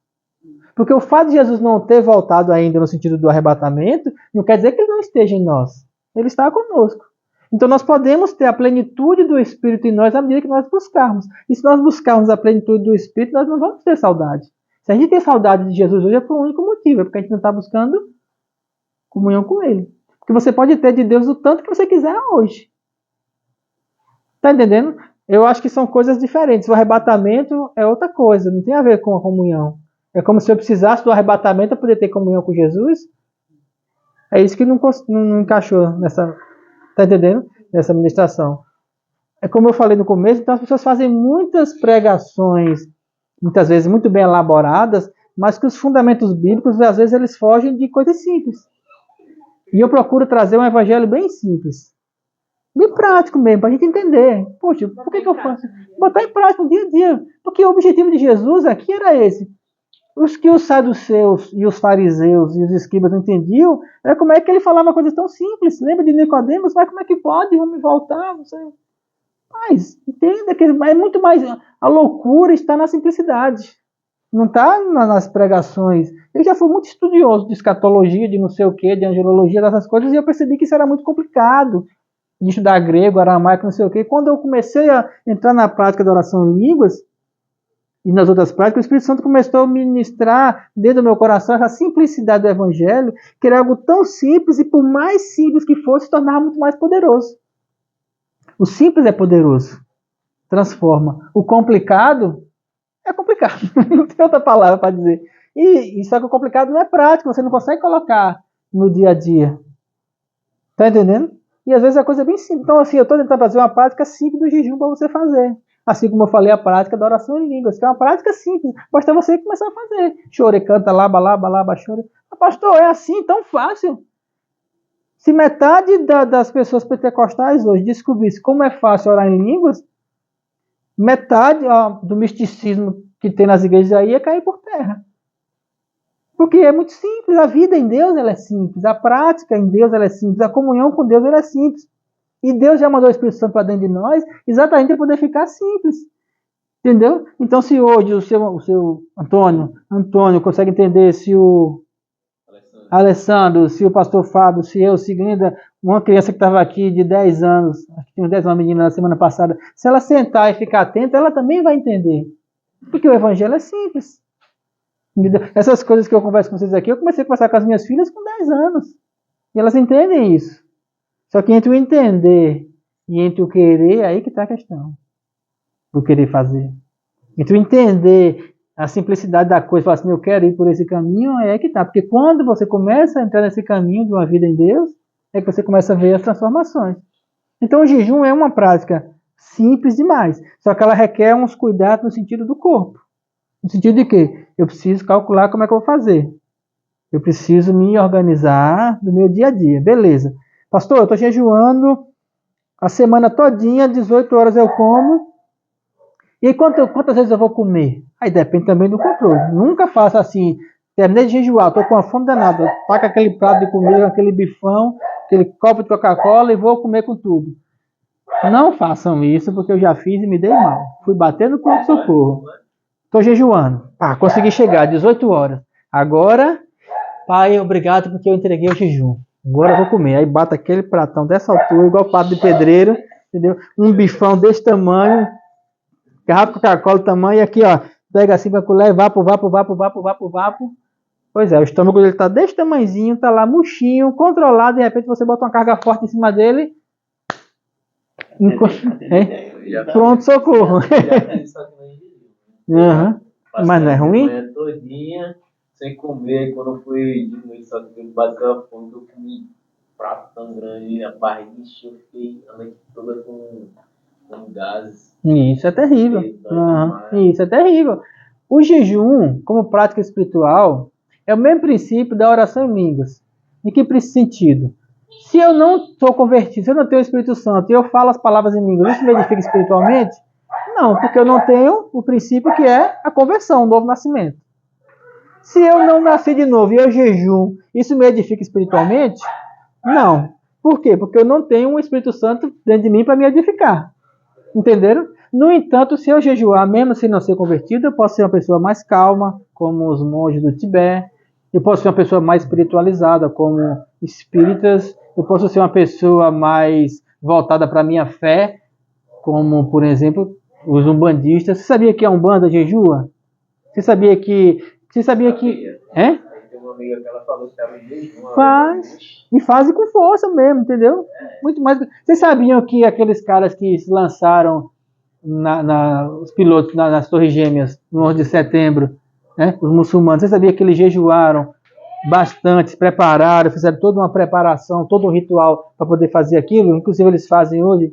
Porque o fato de Jesus não ter voltado ainda no sentido do arrebatamento, não quer dizer que ele não esteja em nós. Ele está conosco. Então nós podemos ter a plenitude do Espírito em nós à medida que nós buscarmos. E se nós buscarmos a plenitude do Espírito, nós não vamos ter saudade. Se a gente tem saudade de Jesus hoje é por um único motivo, é porque a gente não está buscando comunhão com ele. Porque você pode ter de Deus o tanto que você quiser hoje. Está entendendo? Eu acho que são coisas diferentes. O arrebatamento é outra coisa, não tem a ver com a comunhão. É como se eu precisasse do arrebatamento para poder ter comunhão com Jesus. É isso que não encaixou nessa... Está entendendo? Nessa ministração. É como eu falei no começo, então as pessoas fazem muitas pregações, muitas vezes muito bem elaboradas, mas que os fundamentos bíblicos, às vezes, eles fogem de coisas simples. E eu procuro trazer um evangelho bem simples. Bem prático mesmo, para a gente entender. Poxa, por que eu faço? Botar em prática no dia a dia. Porque o objetivo de Jesus aqui era esse. Os que os saduceus e os fariseus e os escribas não entendiam, era como é que ele falava coisas tão simples. Lembra de Nicodemos? Mas como é que pode? Vamos voltar? Não sei. Mas entenda que é muito mais... A loucura está na simplicidade. Não está nas pregações. Eu já fui muito estudioso de escatologia, de não sei o quê, de angelologia, dessas coisas, e eu percebi que isso era muito complicado. De estudar grego, aramaico, não sei o quê. Quando eu comecei a entrar na prática da oração em línguas, e nas outras práticas, o Espírito Santo começou a ministrar dentro do meu coração essa simplicidade do Evangelho, que era algo tão simples, e por mais simples que fosse, se tornava muito mais poderoso. O simples é poderoso. Transforma. O complicado é complicado. Não tem outra palavra para dizer. E só que o complicado não é prático, você não consegue colocar no dia a dia. Tá entendendo? E às vezes a coisa é bem simples. Então, assim, eu estou tentando fazer uma prática simples do jejum para você fazer. Assim como eu falei, a prática da oração em línguas, que é uma prática simples. Basta você começar a fazer. Chore, canta, laba, chore. Pastor, é assim, tão fácil. Se metade das pessoas pentecostais hoje descobrisse como é fácil orar em línguas, metade do misticismo que tem nas igrejas aí ia cair por terra. Porque é muito simples. A vida em Deus ela é simples. A prática em Deus ela é simples. A comunhão com Deus ela é simples. E Deus já mandou o Espírito Santo para dentro de nós exatamente para poder ficar simples. Entendeu? Então, se hoje o seu Antônio consegue entender, se o Alessandro, se o pastor Fábio, se eu, se Glinda, uma criança que estava aqui de 10 anos, acho que tinha 10 anos, uma menina na semana passada, se ela sentar e ficar atenta, ela também vai entender. Porque o evangelho é simples. Entendeu? Essas coisas que eu converso com vocês aqui, eu comecei a conversar com as minhas filhas com 10 anos. E elas entendem isso. Só que entre o entender e entre o querer, aí que está a questão. Do querer fazer. Entre o entender a simplicidade da coisa, falar assim, eu quero ir por esse caminho, é que está. Porque quando você começa a entrar nesse caminho de uma vida em Deus, é que você começa a ver as transformações. Então o jejum é uma prática simples demais. Só que ela requer uns cuidados no sentido do corpo. No sentido de que eu preciso calcular como é que eu vou fazer. Eu preciso me organizar do meu dia a dia. Beleza. Pastor, eu estou jejuando a semana todinha, 18 horas eu como. E aí, quantas vezes eu vou comer? Aí depende também do controle. Nunca faça assim, Terminei de jejuar, estou com uma fome danada. Taca aquele prato de comida, aquele bifão, aquele copo de Coca-Cola e vou comer com tudo. Não façam isso, porque eu já fiz e me dei mal. Fui bater no pronto-socorro. Estou jejuando. Consegui chegar, 18 horas. Agora, pai, obrigado porque eu entreguei o jejum. Agora eu vou comer. Aí bata aquele pratão dessa altura, igual prato de pedreiro, entendeu? Um bifão desse tamanho, garrafa de Coca-Cola tamanho, e aqui, ó, pega assim pra colher, vapo. Pois é, o estômago dele tá desse tamanhozinho, tá lá murchinho, controlado, de repente você bota uma carga forte em cima dele, pronto, socorro. Uhum. Mas não é ruim? Manhã todinha, sem comer, quando eu fui diminuir, só que eu bateu a fome, eu comi um prato tão grande, a barriga encheu, eu fiquei a noite toda com gases. Isso é terrível. Isso é terrível. O jejum, como prática espiritual, é o mesmo princípio da oração em línguas. Em que sentido? Se eu não sou convertido, se eu não tenho o Espírito Santo e eu falo as palavras em línguas, isso me edifica espiritualmente? Não, porque eu não tenho o princípio que é a conversão, o novo nascimento. Se eu não nasci de novo e eu jejum, isso me edifica espiritualmente? Não. Por quê? Porque eu não tenho um Espírito Santo dentro de mim para me edificar. Entenderam? No entanto, se eu jejuar, mesmo sem não ser convertido, eu posso ser uma pessoa mais calma, como os monges do Tibete. Eu posso ser uma pessoa mais espiritualizada, como espíritas. Eu posso ser uma pessoa mais voltada para a minha fé, como, por exemplo, os umbandistas. Você sabia que a Umbanda jejua? Você sabia que... É? Tem uma amiga que ela falou que estava em jejum. E fazem com força mesmo, entendeu? Muito mais. Vocês sabiam que aqueles caras que se lançaram, os pilotos nas Torres Gêmeas, no 11 de setembro, né? Os muçulmanos, vocês sabiam que eles jejuaram bastante, se prepararam, fizeram toda uma preparação, todo um ritual para poder fazer aquilo? Inclusive eles fazem hoje.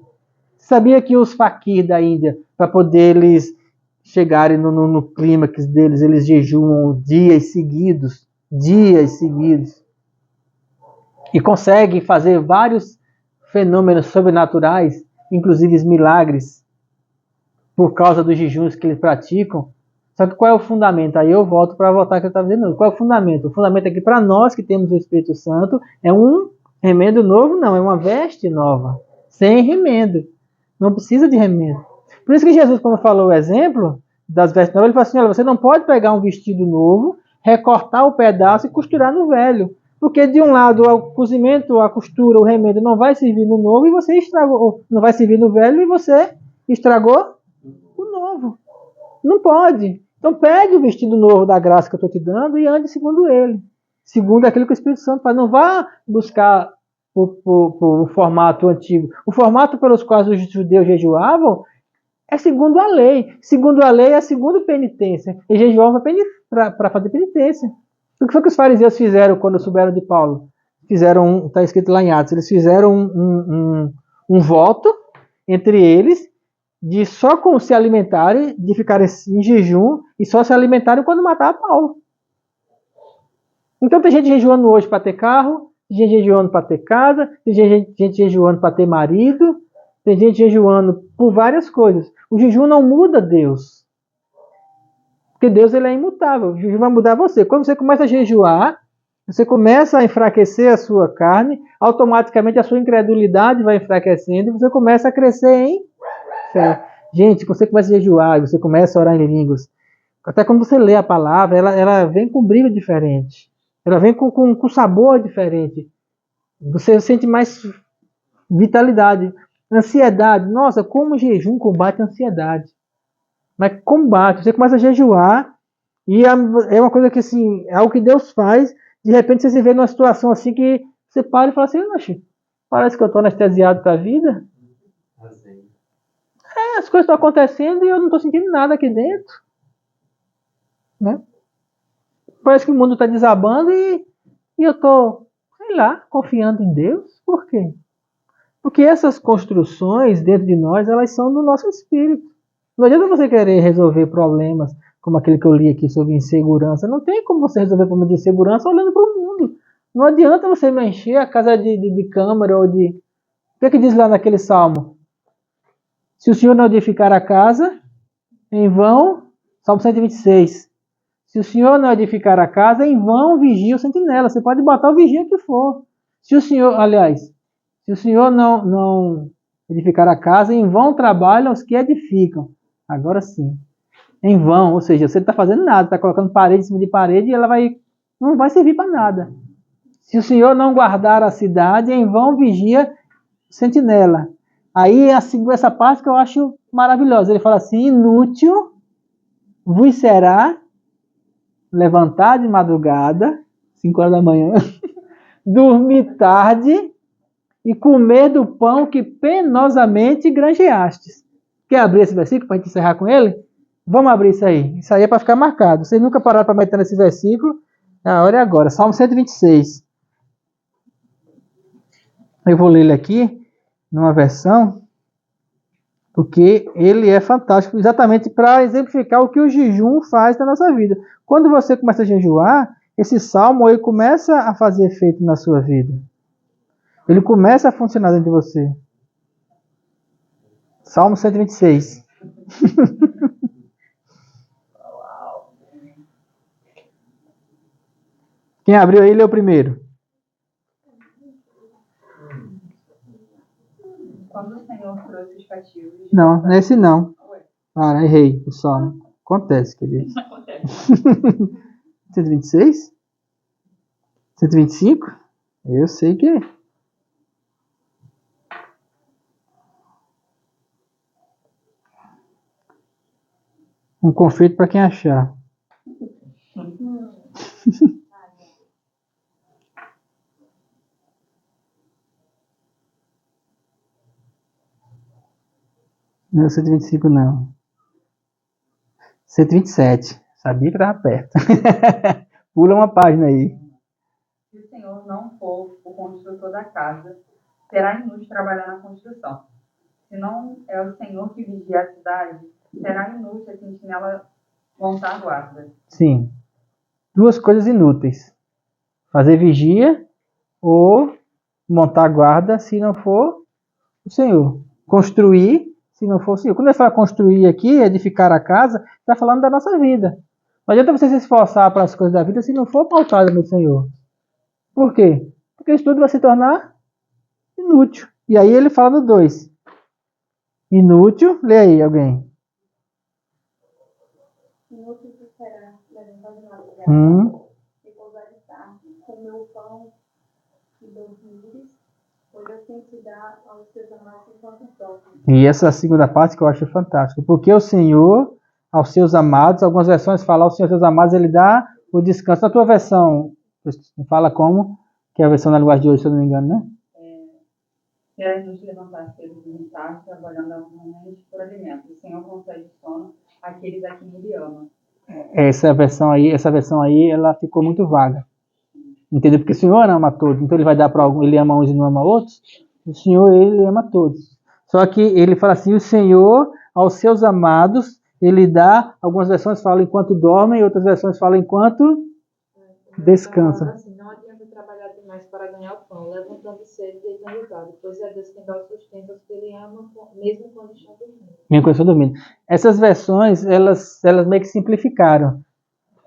Você sabia que os faquir da Índia, para poder eles chegarem no clímax deles, eles jejuam dias seguidos, e conseguem fazer vários fenômenos sobrenaturais, inclusive milagres, por causa dos jejuns que eles praticam. Só que qual é o fundamento? Aí eu volto para voltar que eu estava dizendo. Qual é o fundamento? O fundamento é que para nós que temos o Espírito Santo é um remendo novo, não, é uma veste nova, sem remendo. Não precisa de remendo. Por isso que Jesus, quando falou o exemplo das vestes novas, ele falou assim, olha, você não pode pegar um vestido novo, recortar o pedaço e costurar no velho. Porque de um lado o cozimento, a costura, o remendo não vai servir no novo e você estragou, não vai servir no velho e você estragou o novo. Não pode. Então pegue o vestido novo da graça que eu estou te dando e ande segundo ele. Segundo aquilo que o Espírito Santo faz. Não vá buscar o formato antigo. O formato pelos quais os judeus jejuavam é segundo a lei. Segundo a lei é a segunda penitência. E jejuavam para fazer penitência. O que foi que os fariseus fizeram quando souberam de Paulo? Fizeram, está escrito lá em Atos, eles fizeram um voto entre eles de só se alimentarem, de ficarem em jejum e só se alimentarem quando matar Paulo. Então tem gente jejuando hoje para ter carro, tem gente jejuando para ter casa, tem gente jejuando para ter marido, tem gente jejuando por várias coisas. O jejum não muda Deus. Porque Deus ele é imutável. O jejum vai mudar você. Quando você começa a jejuar, você começa a enfraquecer a sua carne, automaticamente a sua incredulidade vai enfraquecendo e você começa a crescer em fé. Gente, você começa a jejuar, você começa a orar em línguas. Até quando você lê a palavra, ela vem com brilho diferente. Ela vem com sabor diferente. Você sente mais vitalidade. Ansiedade. Nossa, como o jejum combate a ansiedade. Mas combate. Você começa a jejuar e é uma coisa que, assim, é algo que Deus faz. De repente você se vê numa situação assim que você para e fala assim, oxe, parece que eu estou anestesiado para a vida. As coisas estão acontecendo e eu não estou sentindo nada aqui dentro. Né? Parece que o mundo está desabando e eu estou, sei lá, confiando em Deus. Por quê? Porque essas construções dentro de nós, elas são no nosso espírito. Não adianta você querer resolver problemas como aquele que eu li aqui sobre insegurança. Não tem como você resolver problemas de insegurança olhando para o mundo. Não adianta você mexer a casa de câmara ou de... O que é que diz lá naquele salmo? Se o Senhor não edificar a casa, em vão, Salmo 126. Se o Senhor não edificar a casa, em vão vigia o sentinela. Você pode botar o vigia que for. Se o Senhor, aliás, se o Senhor não edificar a casa, em vão trabalham os que edificam. Agora sim. Em vão, ou seja, você não está fazendo nada, está colocando parede em cima de parede e ela não vai servir para nada. Se o Senhor não guardar a cidade, em vão vigia o sentinela. Aí essa parte que eu acho maravilhosa. Ele fala assim: inútil vos será levantar de madrugada, 5 horas da manhã, dormir tarde e comer do pão que penosamente granjeastes. Quer abrir esse versículo para a gente encerrar com ele? Vamos abrir isso aí. Isso aí é para ficar marcado. Vocês nunca pararam para meter nesse versículo? A hora é agora. Salmo 126. Eu vou ler ele aqui, numa versão, porque ele é fantástico, exatamente para exemplificar o que o jejum faz na nossa vida. Quando você começa a jejuar, esse salmo ele começa a fazer efeito na sua vida. Ele começa a funcionar dentro de você. Salmo 126. Quem abriu aí, lê o primeiro. Quando o Senhor trouxe os cativos... Não, nesse não. Ah, errei o salmo. Acontece, querido. 126? 125? Eu sei que é. Um conflito para quem achar. Não, 125 não. 127. Sabia que estava perto. Pula uma página aí. Se o Senhor não for o construtor da casa, será inútil trabalhar na construção. Se não é o Senhor que vigia a cidade, será inútil a sentinela montar guarda. Sim. Duas coisas inúteis. Fazer vigia ou montar guarda se não for o Senhor. Construir se não for o Senhor. Quando ele fala construir aqui, edificar a casa, está falando da nossa vida. Não adianta você se esforçar para as coisas da vida se não for pautado no Senhor. Por quê? Porque isso tudo vai se tornar inútil. E aí ele fala no 2. Inútil, lê aí alguém. Inútil que será levantar de madrugada, repousar de tarde, comer o pão e dormires, pois assim se dá aos seus amados enquanto dormem. E essa segunda parte que eu acho fantástica. Porque o Senhor, aos seus amados, algumas versões falam, o Senhor aos seus amados, ele dá o descanso. Na tua versão, fala como? Que é a versão da linguagem de hoje, se eu não me engano, né? Será inútil levantar cedo de tarde, trabalhando normalmente por alimento. O Senhor concede sono àqueles a quem ele ama. Essa versão aí, ela ficou muito vaga. Entendeu? Porque o Senhor ama a todos. Então ele vai dar para algum, ele ama uns e não ama outros. O Senhor, ele ama a todos. Só que ele fala assim, o Senhor, aos seus amados, ele dá, algumas versões falam enquanto dormem, outras versões falam enquanto descansam. Assim, não adianta trabalhar demais para ganhar o pão, levantando cedo e deitando tarde, pois é Deus quem dá o sustento aos que ele ama, mesmo quando estão dormindo. Mesmo quando estão dormindo. Essas versões, elas meio que simplificaram.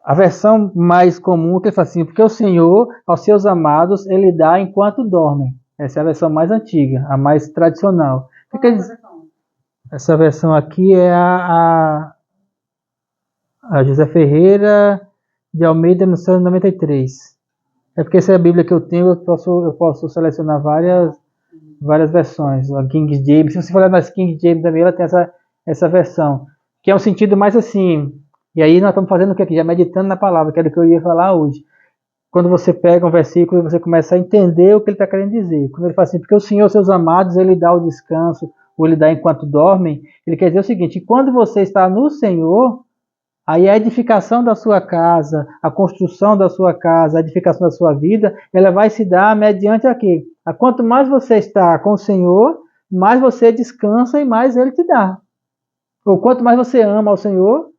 A versão mais comum que ele fala assim, porque o Senhor, aos seus amados, ele dá enquanto dormem. Essa é a versão mais antiga, a mais tradicional. Essa versão aqui é a José Ferreira de Almeida, no Salmo 93. É porque essa é a Bíblia que eu tenho, eu posso selecionar várias versões. A King James, se você for olhar nas King James também, ela tem essa versão, que é um sentido mais assim. E aí nós estamos fazendo o que aqui? Já meditando na palavra, que era o que eu ia falar hoje. Quando você pega um versículo e você começa a entender o que ele está querendo dizer. Quando ele fala assim, porque o Senhor, seus amados, ele dá o descanso, ou ele dá enquanto dormem, ele quer dizer o seguinte, quando você está no Senhor, aí a edificação da sua casa, a construção da sua casa, a edificação da sua vida, ela vai se dar mediante aqui. Quanto mais você está com o Senhor, mais você descansa e mais ele te dá. Ou quanto mais você ama ao Senhor,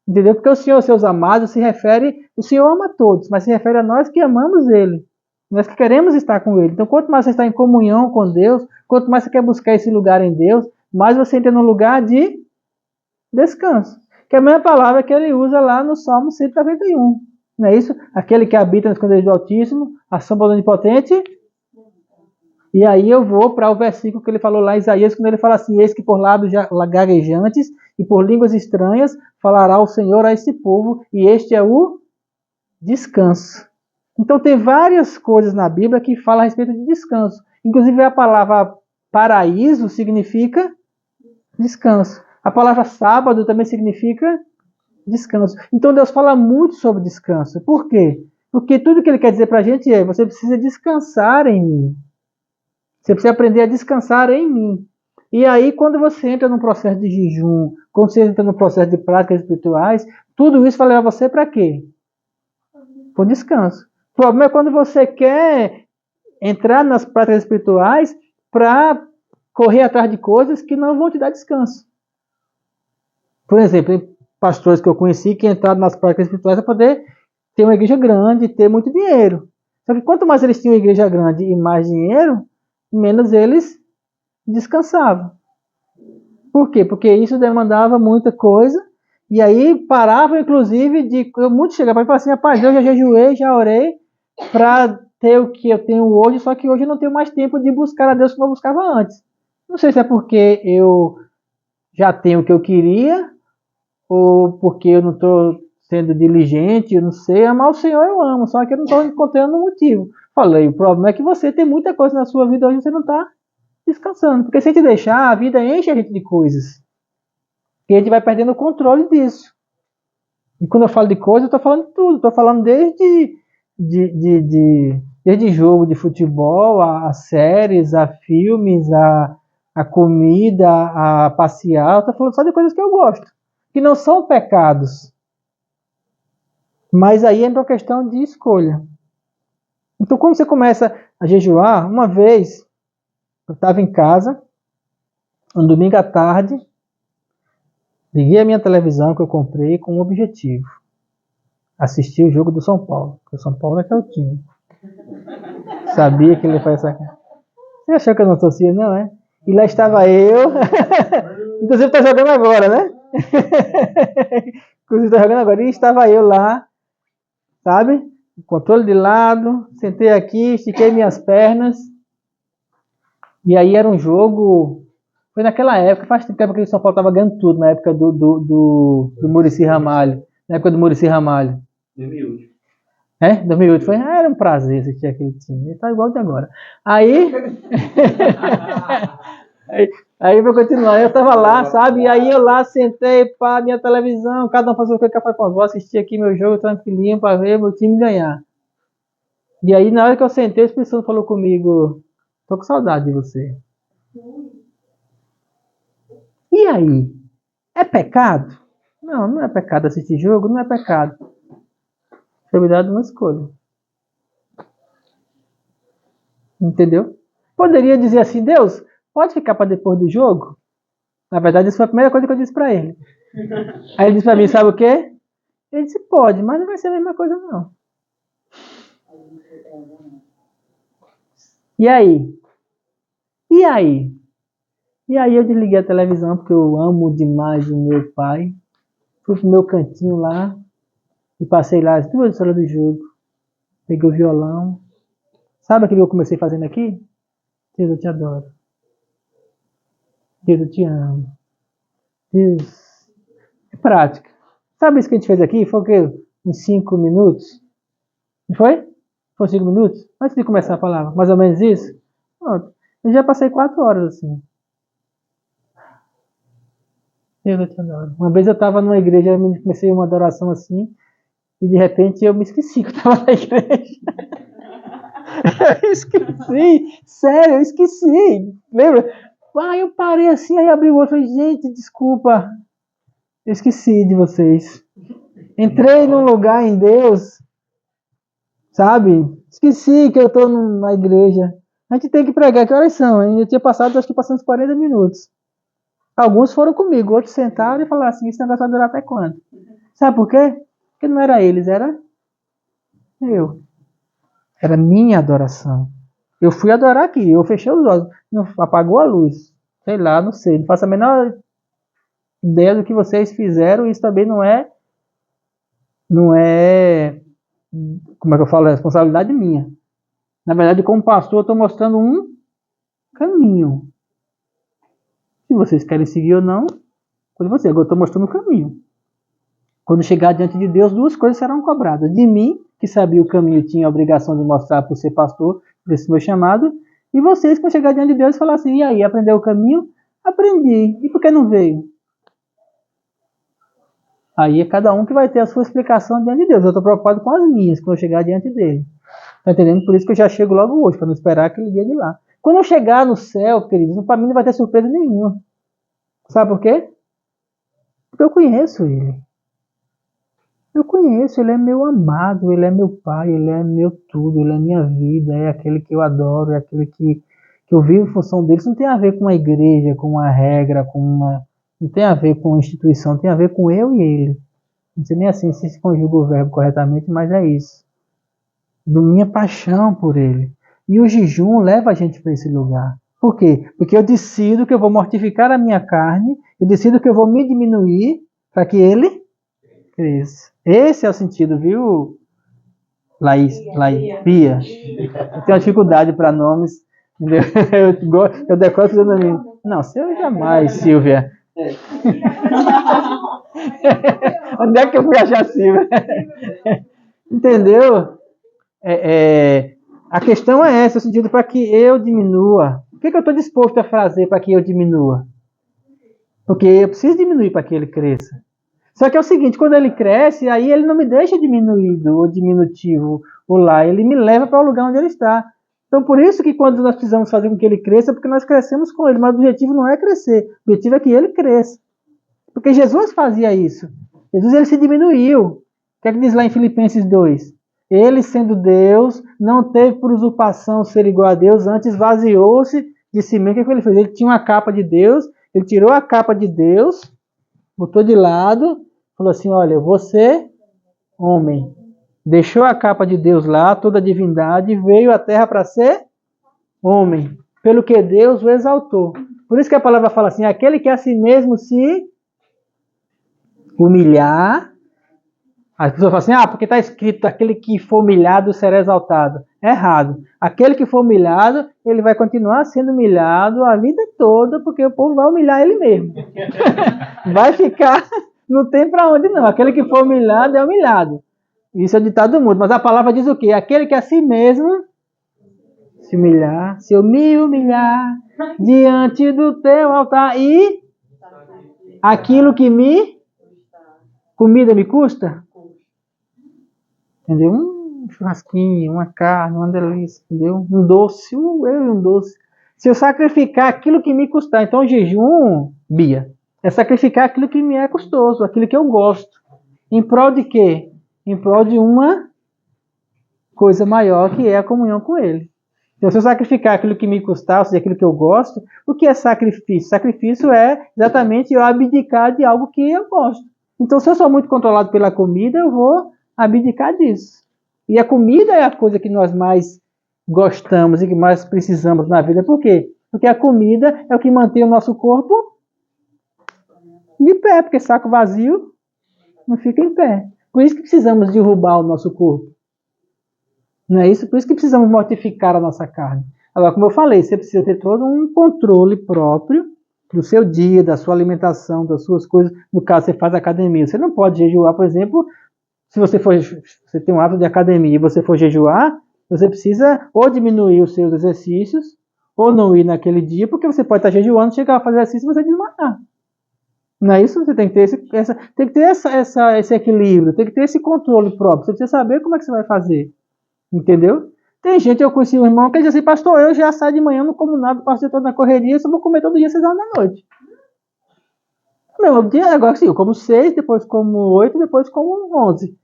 entendeu? Porque o Senhor, seus amados, se refere, o Senhor ama a todos, mas se refere a nós que amamos Ele, nós que queremos estar com Ele. Então, quanto mais você está em comunhão com Deus, quanto mais você quer buscar esse lugar em Deus, mais você entra num lugar de descanso. que é a mesma palavra que ele usa lá no Salmo 191. Não é isso? Aquele que habita nas esconderijo do Altíssimo, a sombra do Onipotente. E aí eu vou para o versículo que ele falou lá em Isaías, quando ele fala assim: eis que por lábios gaguejantes e por línguas estranhas falará o Senhor a este povo, e este é o descanso. Então tem várias coisas na Bíblia que falam a respeito de descanso. Inclusive a palavra paraíso significa descanso. A palavra sábado também significa descanso. Então Deus fala muito sobre descanso. Por quê? Porque tudo que ele quer dizer para a gente é: você precisa descansar em mim. Você precisa aprender a descansar em mim. E aí, quando você entra num processo de jejum, quando você entra no processo de práticas espirituais, tudo isso vai levar você para quê? Para o descanso. O problema é quando você quer entrar nas práticas espirituais para correr atrás de coisas que não vão te dar descanso. Por exemplo, tem pastores que eu conheci que entraram nas práticas espirituais para poder ter uma igreja grande e ter muito dinheiro. Só que quanto mais eles tinham uma igreja grande e mais dinheiro, menos eles descansavam. Por quê? Porque isso demandava muita coisa, e aí paravam, inclusive, de muitos chegavam e falavam assim: rapaz, eu já jejuei, já orei para ter o que eu tenho hoje, só que hoje eu não tenho mais tempo de buscar a Deus como eu buscava antes. Não sei se é porque eu já tenho o que eu queria, ou porque eu não estou sendo diligente, eu não sei. Amar o Senhor eu amo, só que eu não estou encontrando um motivo. Falei, o problema é que você tem muita coisa na sua vida hoje e você não está descansando. Porque se a gente deixar, a vida enche a gente de coisas. E a gente vai perdendo o controle disso. E quando eu falo de coisa, eu estou falando de tudo. Estou falando desde jogo de futebol, a séries, a filmes, a comida, a passear. Estou falando só de coisas que eu gosto. Que não são pecados. Mas aí entra uma questão de escolha. Então, quando você começa a jejuar, uma vez, eu estava em casa, um domingo à tarde, liguei a minha televisão que eu comprei com um objetivo: assistir o jogo do São Paulo, porque o São Paulo é que é o time. Sabia que ele ia fazer essa... Você achou que eu não torcia, não, é? E lá estava eu, inclusive está jogando agora, né? Inclusive está jogando agora, e estava eu lá, sabe? Controle de lado, sentei aqui, estiquei minhas pernas, e aí era um jogo, foi naquela época, faz tempo que o São Paulo estava ganhando tudo, na época do Muricy Ramalho, 2008. 2008, foi, era um prazer assistir aquele time, ele tá igual de agora. Aí, aí vou continuar, eu tava lá, sabe, e aí eu lá sentei para minha televisão, cada um fazia o que eu falei: vou assistir aqui meu jogo tranquilinho para ver meu time ganhar. E aí na hora que eu sentei, o Espírito Santo falou comigo: tô com saudade de você. E aí? É pecado? Não, não é pecado assistir jogo, não é pecado. Foi me dado uma escolha. Entendeu? Poderia dizer assim: Deus, pode ficar para depois do jogo? Na verdade, isso foi a primeira coisa que eu disse para ele. Aí ele disse para mim: sabe o quê? Ele disse: pode, mas não vai ser a mesma coisa não. E aí? E aí? E aí eu desliguei a televisão, porque eu amo demais o meu pai. Fui pro meu cantinho lá e passei lá as 2 horas do jogo. Peguei o violão. Sabe aquilo que eu comecei fazendo aqui? Deus, eu te adoro. Deus, eu te amo. Deus. É prática. Sabe isso que a gente fez aqui? Foi o quê? Em 5 minutos? Não foi? Foi 5 minutos? Antes de começar a palavra. Mais ou menos isso? Pronto. Eu já passei 4 horas assim. Deus, eu te adoro. Uma vez eu estava numa igreja, eu comecei uma adoração assim, e de repente eu me esqueci que eu estava na igreja. Eu esqueci, sério, eu esqueci. Lembra? Eu parei assim, aí abri o olho e falei: gente, desculpa, eu esqueci de vocês. Entrei num lugar em Deus, sabe? Esqueci que eu estou na igreja. A gente tem que pregar, que horas são? Eu tinha passado, acho que passando uns 40 minutos. Alguns foram comigo, outros sentaram e falaram assim: esse negócio vai durar até quando? Sabe por quê? Porque não era eles, era eu. Era minha adoração. Eu fui adorar aqui, eu fechei os olhos, apagou a luz. Sei lá, não sei, não faço a menor ideia do que vocês fizeram, isso também não é, como é que eu falo, responsabilidade minha. Na verdade, como pastor, eu estou mostrando um caminho. Se vocês querem seguir ou não, coisa de vocês. Agora eu estou mostrando o caminho. Quando chegar diante de Deus, duas coisas serão cobradas. De mim, que sabia o caminho, tinha a obrigação de mostrar por ser pastor, por esse meu chamado, e vocês que vão chegar diante de Deus e falar assim, e aí, aprendeu o caminho? Aprendi. E por que não veio? Aí é cada um que vai ter a sua explicação diante de Deus. Eu estou preocupado com as minhas, quando eu chegar diante dele. Está entendendo? Por isso que eu já chego logo hoje, para não esperar aquele dia de lá. Quando eu chegar no céu, queridos, para mim não vai ter surpresa nenhuma. Sabe por quê? Porque eu conheço ele. Eu conheço, ele é meu amado, ele é meu pai, ele é meu tudo, ele é minha vida, é aquele que eu adoro, é aquele que eu vivo em função dele. Isso não tem a ver com a igreja, com uma regra, não tem a ver com a instituição, tem a ver com eu e ele. Não sei nem assim se conjuga o verbo corretamente, mas é isso. Da minha paixão por ele. E o jejum leva a gente para esse lugar. Por quê? Porque eu decido que eu vou mortificar a minha carne, eu decido que eu vou me diminuir para que ele cresça. Esse é o sentido, viu, Laís, Pia? Eu tenho uma dificuldade para nomes, entendeu? Eu decoro tudo na minha. Não, seu jamais, Silvia. Onde é que eu fui achar Silvia? Entendeu? A questão é essa, o sentido para que eu diminua. O que eu estou disposto a fazer para que eu diminua? Porque eu preciso diminuir para que ele cresça. Só que é o seguinte, quando ele cresce, aí ele não me deixa diminuído ou diminutivo ou lá, ele me leva para o lugar onde ele está. Então por isso que quando nós precisamos fazer com que ele cresça, é porque nós crescemos com ele, mas o objetivo não é crescer, o objetivo é que ele cresça. Porque Jesus fazia isso. Jesus ele se diminuiu. O que é que diz lá em Filipenses 2? Ele, sendo Deus, não teve por usurpação ser igual a Deus, antes esvaziou-se de si mesmo. O que ele fez? Ele tinha uma capa de Deus, ele tirou a capa de Deus, botou de lado, falou assim, olha, você, homem, deixou a capa de Deus lá, toda a divindade, veio à terra para ser homem, pelo que Deus o exaltou. Por isso que a palavra fala assim, aquele que a si mesmo se humilhar. As pessoas falam assim, porque está escrito, aquele que for humilhado será exaltado. É errado. Aquele que for humilhado, ele vai continuar sendo humilhado a vida toda, porque o povo vai humilhar ele mesmo. Vai ficar, não tem para onde não. Aquele que for humilhado é humilhado. Isso é o ditado do mundo. Mas a palavra diz o quê? Aquele que a si mesmo se humilhar, se eu me humilhar diante do teu altar e aquilo que comida me custa? Entendeu? Um churrasquinho, uma carne, uma delícia, entendeu? Um doce, eu e um doce. Se eu sacrificar aquilo que me custar, então o jejum, Bia, é sacrificar aquilo que me é custoso, aquilo que eu gosto. Em prol de quê? Em prol de uma coisa maior, que é a comunhão com ele. Então, se eu sacrificar aquilo que me custar, ou seja, aquilo que eu gosto, o que é sacrifício? Sacrifício é exatamente eu abdicar de algo que eu gosto. Então, se eu sou muito controlado pela comida, eu vou abdicar disso. E a comida é a coisa que nós mais gostamos e que mais precisamos na vida. Por quê? Porque a comida é o que mantém o nosso corpo de pé, porque saco vazio não fica em pé. Por isso que precisamos derrubar o nosso corpo. Não é isso? Por isso que precisamos mortificar a nossa carne. Agora, como eu falei, você precisa ter todo um controle próprio do seu dia, da sua alimentação, das suas coisas. No caso, você faz academia. Você não pode jejuar, por exemplo, se você tem um hábito de academia e você for jejuar, você precisa ou diminuir os seus exercícios, ou não ir naquele dia, porque você pode estar jejuando, chegar a fazer exercício e você desmaiar. Não é isso? Você tem que ter esse equilíbrio, tem que ter esse controle próprio. Você precisa saber como é que você vai fazer. Entendeu? Tem gente, eu conheci um irmão que diz assim, pastor, eu já saio de manhã, não como nada, passo todo na correria, só vou comer todo dia 6 horas da noite. Agora sim, eu como 6, depois como 8, depois como 11.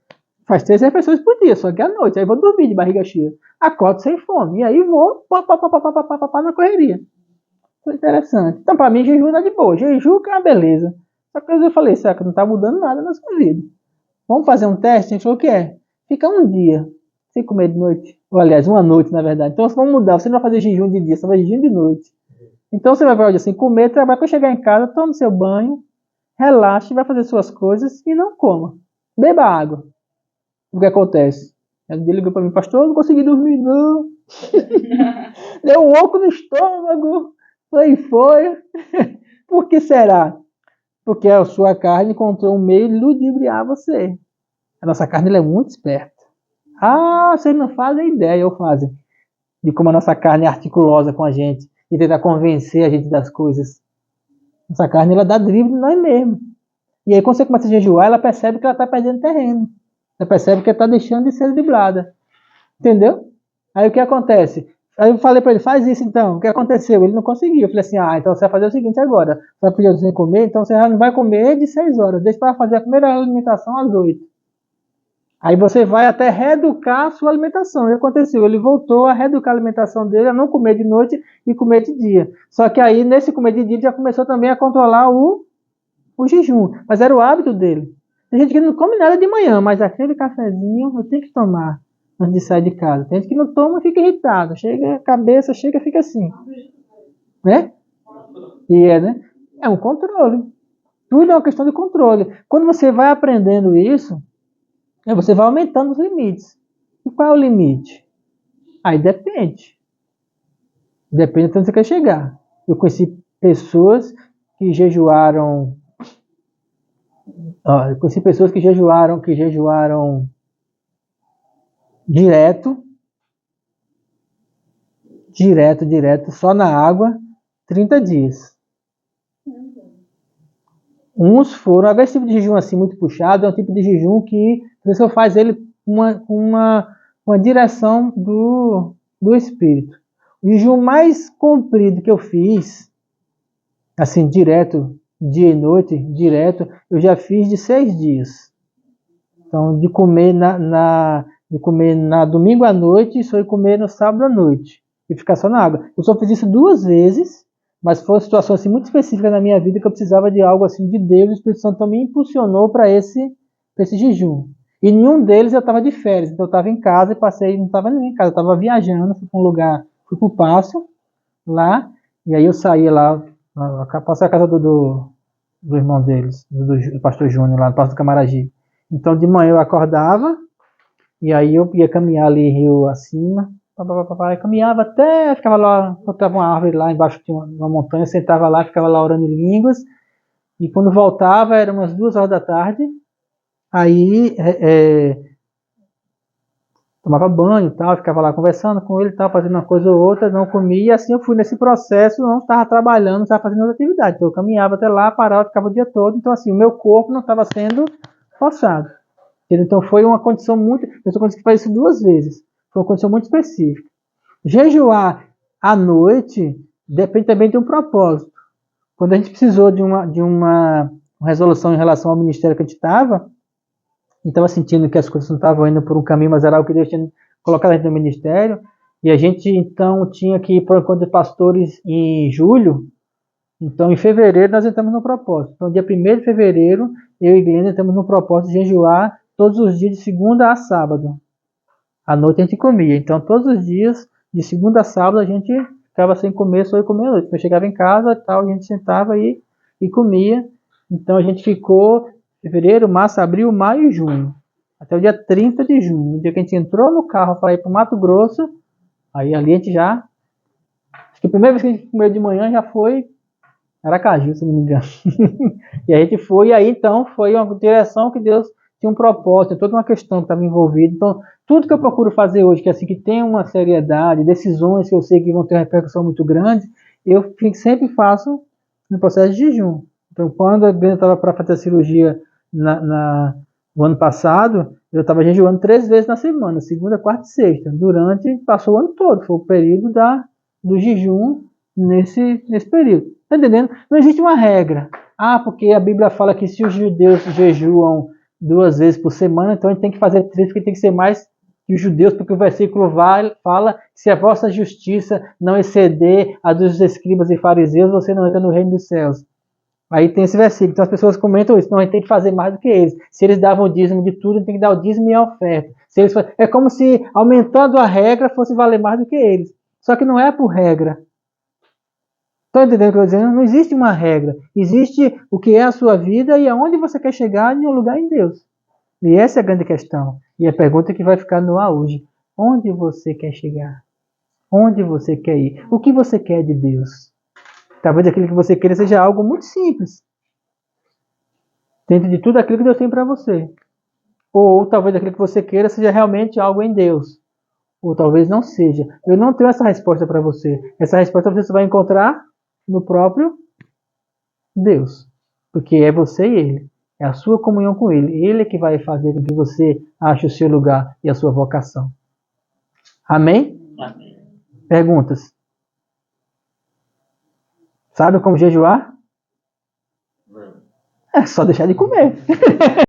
Faz 3 refeições por dia, só que à noite. Aí vou dormir de barriga cheia. Acordo sem fome. E aí vou na correria. Foi interessante. Então, para mim, jejum é de boa. Jejum que é uma beleza. Só que eu falei, será que não está mudando nada na sua vida? Vamos fazer um teste? A gente falou, o que é? Fica um dia sem comer de noite. Ou, aliás, uma noite, na verdade. Então, vamos mudar. Você não vai fazer jejum de dia, você vai fazer jejum de noite. Então, você vai fazer assim, comer, trabalhar. Quando chegar em casa, toma seu banho. relaxe, vai fazer suas coisas e não coma. Beba água. O que acontece? Ele ligou para mim, pastor, eu não consegui dormir, não. Deu um oco no estômago. Foi. Por que será? Porque a sua carne encontrou um meio de ludibriar você. A nossa carne ela é muito esperta. Vocês não fazem ideia, ou fazem, de como a nossa carne é articulosa com a gente e tentar convencer a gente das coisas. Nossa carne ela dá drible em nós mesmos. E aí quando você começa a jejuar, ela percebe que ela está perdendo terreno. Ela percebe que ela está deixando de ser driblada. Entendeu? Aí o que acontece? Aí eu falei para ele, faz isso então. O que aconteceu? Ele não conseguiu. Eu falei assim, então você vai fazer o seguinte agora. Você vai pedir sem comer, então você já não vai comer de 6 horas. Deixa para fazer a primeira alimentação às 8. Aí você vai até reeducar a sua alimentação. O que aconteceu? Ele voltou a reeducar a alimentação dele, a não comer de noite e comer de dia. Só que aí, nesse comer de dia, ele já começou também a controlar o jejum. Mas era o hábito dele. Tem gente que não come nada de manhã, mas aquele cafezinho eu tenho que tomar antes de sair de casa. Tem gente que não toma e fica irritado. Chega a cabeça, fica assim. Né? Né? É um controle. Tudo é uma questão de controle. Quando você vai aprendendo isso, você vai aumentando os limites. E qual é o limite? Aí depende. Depende de onde você quer chegar. Eu conheci pessoas que jejuaram. Eu conheci pessoas que jejuaram direto, só na água, 30 dias. Uns foram, agora esse tipo de jejum assim muito puxado, é um tipo de jejum que a pessoa faz ele com uma direção do espírito. O jejum mais comprido que eu fiz, assim, direto, dia e noite, direto, eu já fiz de 6 dias. Então, de comer na domingo à noite e só ir comer no sábado à noite. E ficar só na água. Eu só fiz isso 2 vezes, mas foi uma situação assim, muito específica na minha vida que eu precisava de algo assim de Deus. O Espírito Santo me impulsionou para esse jejum. E nenhum deles eu estava de férias. Então eu estava em casa e passei, não estava nem em casa, eu estava viajando, fui para um lugar, fui para o Passo, lá, e aí eu saí lá, passei a casa do irmão deles, do pastor Júnior, lá no Passo do Camaragibe. Então de manhã eu acordava, e aí eu ia caminhar ali rio acima, caminhava até, ficava lá, encontrava uma árvore lá embaixo de uma montanha, sentava lá, ficava lá orando em línguas, e quando voltava, eram umas 2 horas da tarde, aí tomava banho e tal, ficava lá conversando com ele e tal, fazendo uma coisa ou outra, não comia, e assim eu fui nesse processo, não estava trabalhando, não estava fazendo outra atividade, então eu caminhava até lá, parava, ficava o dia todo, então assim, o meu corpo não estava sendo forçado. Então foi uma condição muito, eu só consegui fazer isso 2 vezes, foi uma condição muito específica. Jejuar à noite depende também de um propósito. Quando a gente precisou de uma resolução em relação ao ministério que a gente estava, e estava sentindo que as coisas não estavam indo por um caminho, mas era algo que Deus tinha colocado a gente no ministério, e a gente então tinha que ir para o encontro de pastores em julho. Então em fevereiro nós entramos no propósito. Então dia 1º de fevereiro, eu e Glenda entramos no propósito de jejuar todos os dias de segunda a sábado. À noite a gente comia. Então todos os dias, de segunda a sábado, a gente ficava sem comer, só ia comer à noite. Eu chegava em casa e tal, a gente sentava e comia. Então a gente ficou fevereiro, março, abril, maio e junho. Até o dia 30 de junho. No dia que a gente entrou no carro para ir para o Mato Grosso, aí ali a gente já... Acho que a primeira vez que a gente comeu de manhã já foi Aracaju, se não me engano. E a gente foi, e aí então foi uma direção que Deus tinha um propósito, toda uma questão que estava envolvida. Então, tudo que eu procuro fazer hoje, que assim, que tem uma seriedade, decisões que eu sei que vão ter uma repercussão muito grande, eu sempre faço no processo de jejum. Então, quando a Brenda estava para fazer a cirurgia no ano passado, eu estava jejuando 3 vezes na semana, segunda, quarta e sexta. Passou o ano todo, foi o período do jejum nesse período. Tá entendendo? Não existe uma regra. Porque a Bíblia fala que se os judeus jejuam 2 vezes por semana, então a gente tem que fazer 3, porque tem que ser mais que os judeus, porque o versículo fala que se a vossa justiça não exceder a dos escribas e fariseus, você não entra no reino dos céus. Aí tem esse versículo, então as pessoas comentam isso, não, a gente tem que fazer mais do que eles. Se eles davam o dízimo de tudo, a gente tem que dar o dízimo e a oferta. É como se aumentando a regra fosse valer mais do que eles. Só que não é por regra. Estão entendendo o que eu estou dizendo? Não existe uma regra. Existe o que é a sua vida e aonde você quer chegar em um lugar em Deus. E essa é a grande questão. E a pergunta que vai ficar no ar hoje. Onde você quer chegar? Onde você quer ir? O que você quer de Deus? Talvez aquilo que você queira seja algo muito simples. Dentro de tudo aquilo que Deus tem para você. Ou talvez aquilo que você queira seja realmente algo em Deus. Ou talvez não seja. Eu não tenho essa resposta para você. Essa resposta você vai encontrar no próprio Deus. Porque é você e Ele. É a sua comunhão com Ele. Ele é que vai fazer com que você ache o seu lugar e a sua vocação. Amém? Amém. Perguntas? Sabe como jejuar? Não. É só deixar de comer.